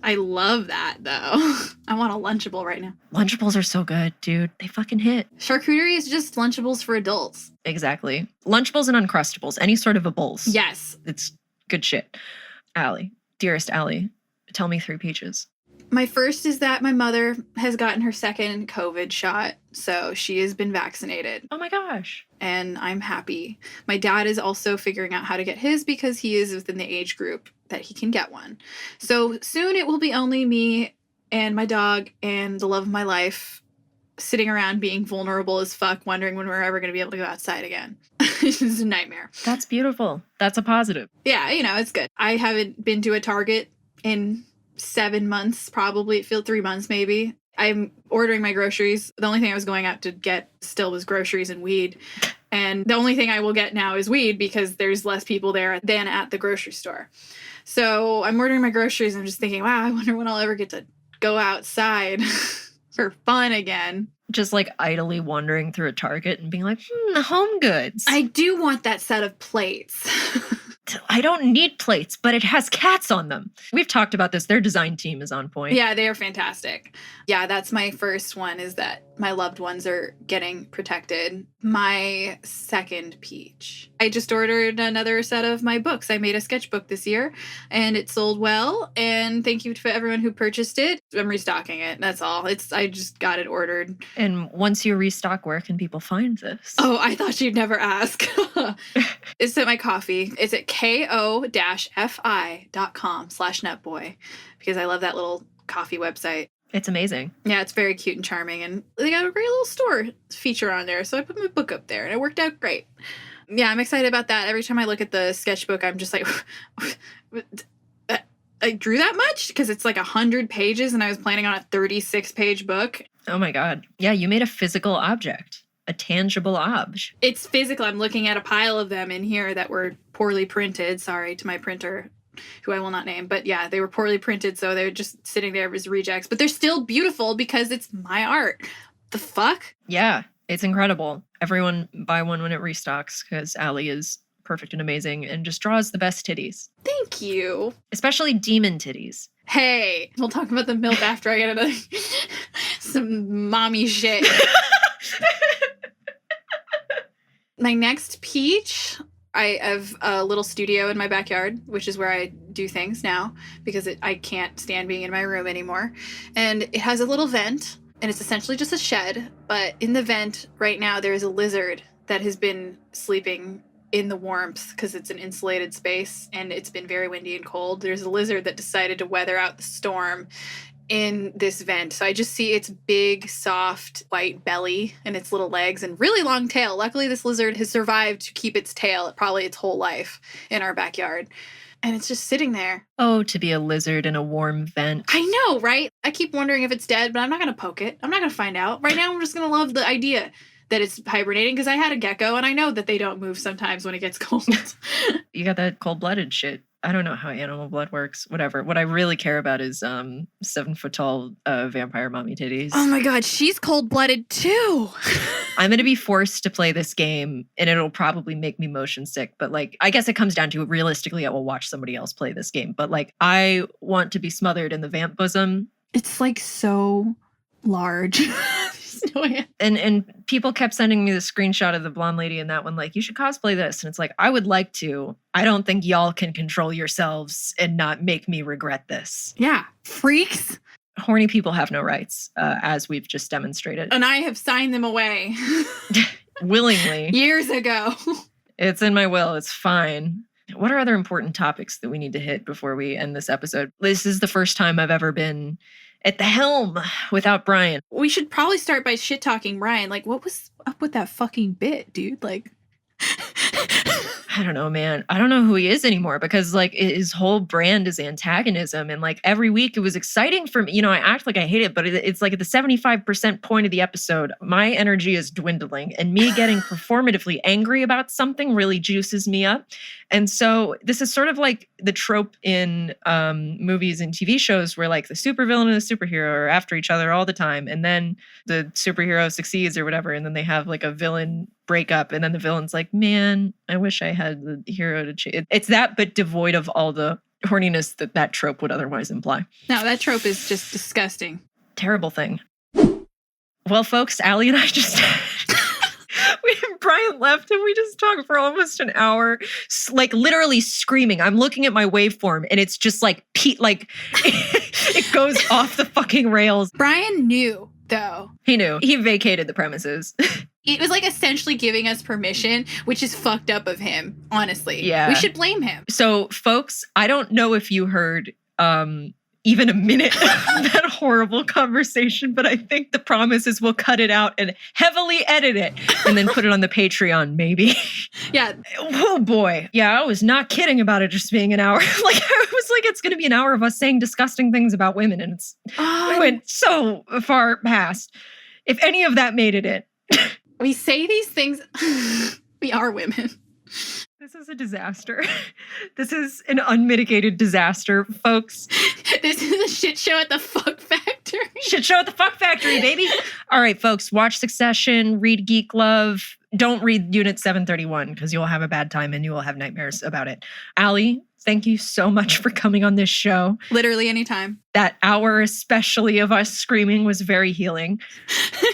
I love that, though. I want a Lunchable right now. Lunchables are so good, dude. They fucking hit. Charcuterie is just Lunchables for adults. Exactly. Lunchables and Uncrustables, any sort of a bowls. Yes. It's good shit. Allie, dearest Allie, tell me 3 peaches. My first is that my mother has gotten her second COVID shot, so she has been vaccinated. Oh my gosh. And I'm happy. My dad is also figuring out how to get his because he is within the age group that he can get one. So soon it will be only me and my dog and the love of my life sitting around being vulnerable as fuck, wondering when we're ever going to be able to go outside again. This is a nightmare. That's beautiful. That's a positive. Yeah, it's good. I haven't been to a Target in 7 months, probably. It feels 3 months, maybe. I'm ordering my groceries. The only thing I was going out to get still was groceries and weed. And the only thing I will get now is weed because there's less people there than at the grocery store. So I'm ordering my groceries. I'm just thinking, wow, I wonder when I'll ever get to go outside for fun again. Just like idly wandering through a Target and being like, the home goods. I do want that set of plates. I don't need plates, but it has cats on them. We've talked about this. Their design team is on point. Yeah, they are fantastic. Yeah, that's my first one, is that my loved ones are getting protected. My second peach. I just ordered another set of my books. I made a sketchbook this year and it sold well. And thank you to everyone who purchased it. I'm restocking it. That's all. I just got it ordered. And once you restock, where can people find this? Oh, I thought you'd never ask. It's at my coffee. It's at ko-fi.com/NUTBOY because I love that little coffee website. It's amazing. Yeah, it's very cute and charming, and they got a great little store feature on there, so I put my book up there, and it worked out great. Yeah, I'm excited about that. Every time I look at the sketchbook, I'm just like, I drew that much? Because it's like 100 pages, and I was planning on a 36-page book. Oh my God. Yeah, you made a physical object. A tangible object. It's physical. I'm looking at a pile of them in here that were poorly printed. Sorry to my printer, who I will not name. But yeah, they were poorly printed, so they were just sitting there as rejects. But they're still beautiful because it's my art. The fuck? Yeah, it's incredible. Everyone buy one when it restocks because Allie is perfect and amazing and just draws the best titties. Thank you. Especially demon titties. Hey, we'll talk about the MILF after I get another some mommy shit. My next peach, I have a little studio in my backyard, which is where I do things now because I can't stand being in my room anymore. And it has a little vent, and it's essentially just a shed. But in the vent right now, there is a lizard that has been sleeping in the warmth because it's an insulated space and it's been very windy and cold. There's a lizard that decided to weather out the storm in this vent. So I just see its big, soft, white belly and its little legs and really long tail. Luckily, this lizard has survived to keep its tail probably its whole life in our backyard. And it's just sitting there. Oh, to be a lizard in a warm vent. I know, right? I keep wondering if it's dead, but I'm not going to poke it. I'm not going to find out. Right now, I'm just going to love the idea that it's hibernating because I had a gecko and I know that they don't move sometimes when it gets cold. You got that cold-blooded shit. I don't know how animal blood works. Whatever. What I really care about is 7-foot-tall vampire mommy titties. Oh my god, she's cold-blooded too. I'm going to be forced to play this game, and it'll probably make me motion sick. But, like, I guess it comes down to, realistically, I will watch somebody else play this game. But, like, I want to be smothered in the vamp bosom. It's, like, so large. And people kept sending me the screenshot of the blonde lady in that one, like, you should cosplay this. And it's like, I would like to. I don't think y'all can control yourselves and not make me regret this. Yeah. Freaks. Horny people have no rights, as we've just demonstrated. And I have signed them away. Willingly. Years ago. It's in my will. It's fine. What are other important topics that we need to hit before we end this episode? This is the first time I've ever been at the helm without Brian. We should probably start by shit-talking Brian. Like, what was up with that fucking bit, dude? Like... I don't know, man. I don't know who he is anymore because, like, his whole brand is antagonism. And, like, every week it was exciting for me. You know, I act like I hate it, but it's like at the 75% point of the episode, my energy is dwindling and me getting performatively angry about something really juices me up. And so this is sort of like the trope in movies and TV shows where, like, the supervillain and the superhero are after each other all the time. And then the superhero succeeds or whatever. And then they have, like, a villain breakup. And then the villain's like, man, I wish I had the hero to change. It's that, but devoid of all the horniness that trope would otherwise imply. No, that trope is just disgusting. Terrible thing. Well, folks, Allie and I just... Brian left and we just talked for almost an hour, like literally screaming. I'm looking at my waveform and it's just like, it goes off the fucking rails. Brian knew, though. He knew. He vacated the premises. It was like essentially giving us permission, which is fucked up of him, honestly. Yeah. We should blame him. So, folks, I don't know if you heard even a minute of that horrible conversation, but I think the promise is we'll cut it out and heavily edit it and then put it on the Patreon, maybe. Yeah. Oh, boy. Yeah, I was not kidding about it just being an hour. Like, I was like, it's going to be an hour of us saying disgusting things about women, and we went so far past. If any of that made it in. We say these things. We are women. This is a disaster. This is an unmitigated disaster, folks. This is a shit show at the fuck factory. Shit show at the fuck factory, baby. All right, folks, watch Succession, read Geek Love. Don't read Unit 731 because you will have a bad time and you will have nightmares about it. Allie, thank you so much for coming on this show. Literally anytime. That hour, especially of us screaming, was very healing.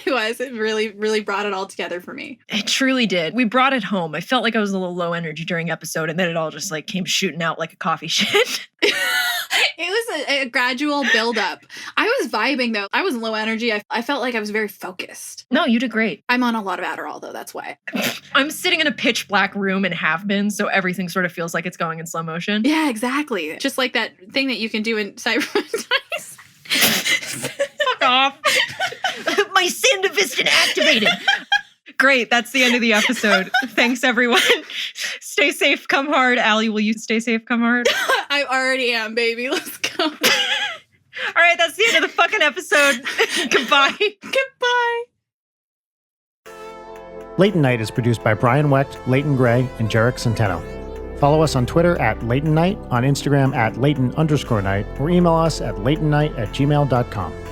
It was. It really, really brought it all together for me. It truly did. We brought it home. I felt like I was a little low energy during episode, and then it all just like came shooting out like a coffee shit. It was a gradual buildup. I was vibing, though. I was low energy. I felt like I was very focused. No, you did great. I'm on a lot of Adderall, though. That's why. I'm sitting in a pitch black room and have been, so everything sort of feels like it's going in slow motion. Yeah, exactly. Just like that thing that you can do in Cyberpunk. Fuck off. My Sandevistan activated. Great. That's the end of the episode. Thanks, everyone. Stay safe, come hard. Allie, will you stay safe, come hard? I already am, baby. Let's go. All right, that's the end of the fucking episode. Goodbye. Goodbye. Leighton Night is produced by Brian Wecht, Leighton Gray, and Jarek Centeno. Follow us on Twitter at Leighton Night, on Instagram at Leighton_Night, or email us at leightonnight@gmail.com.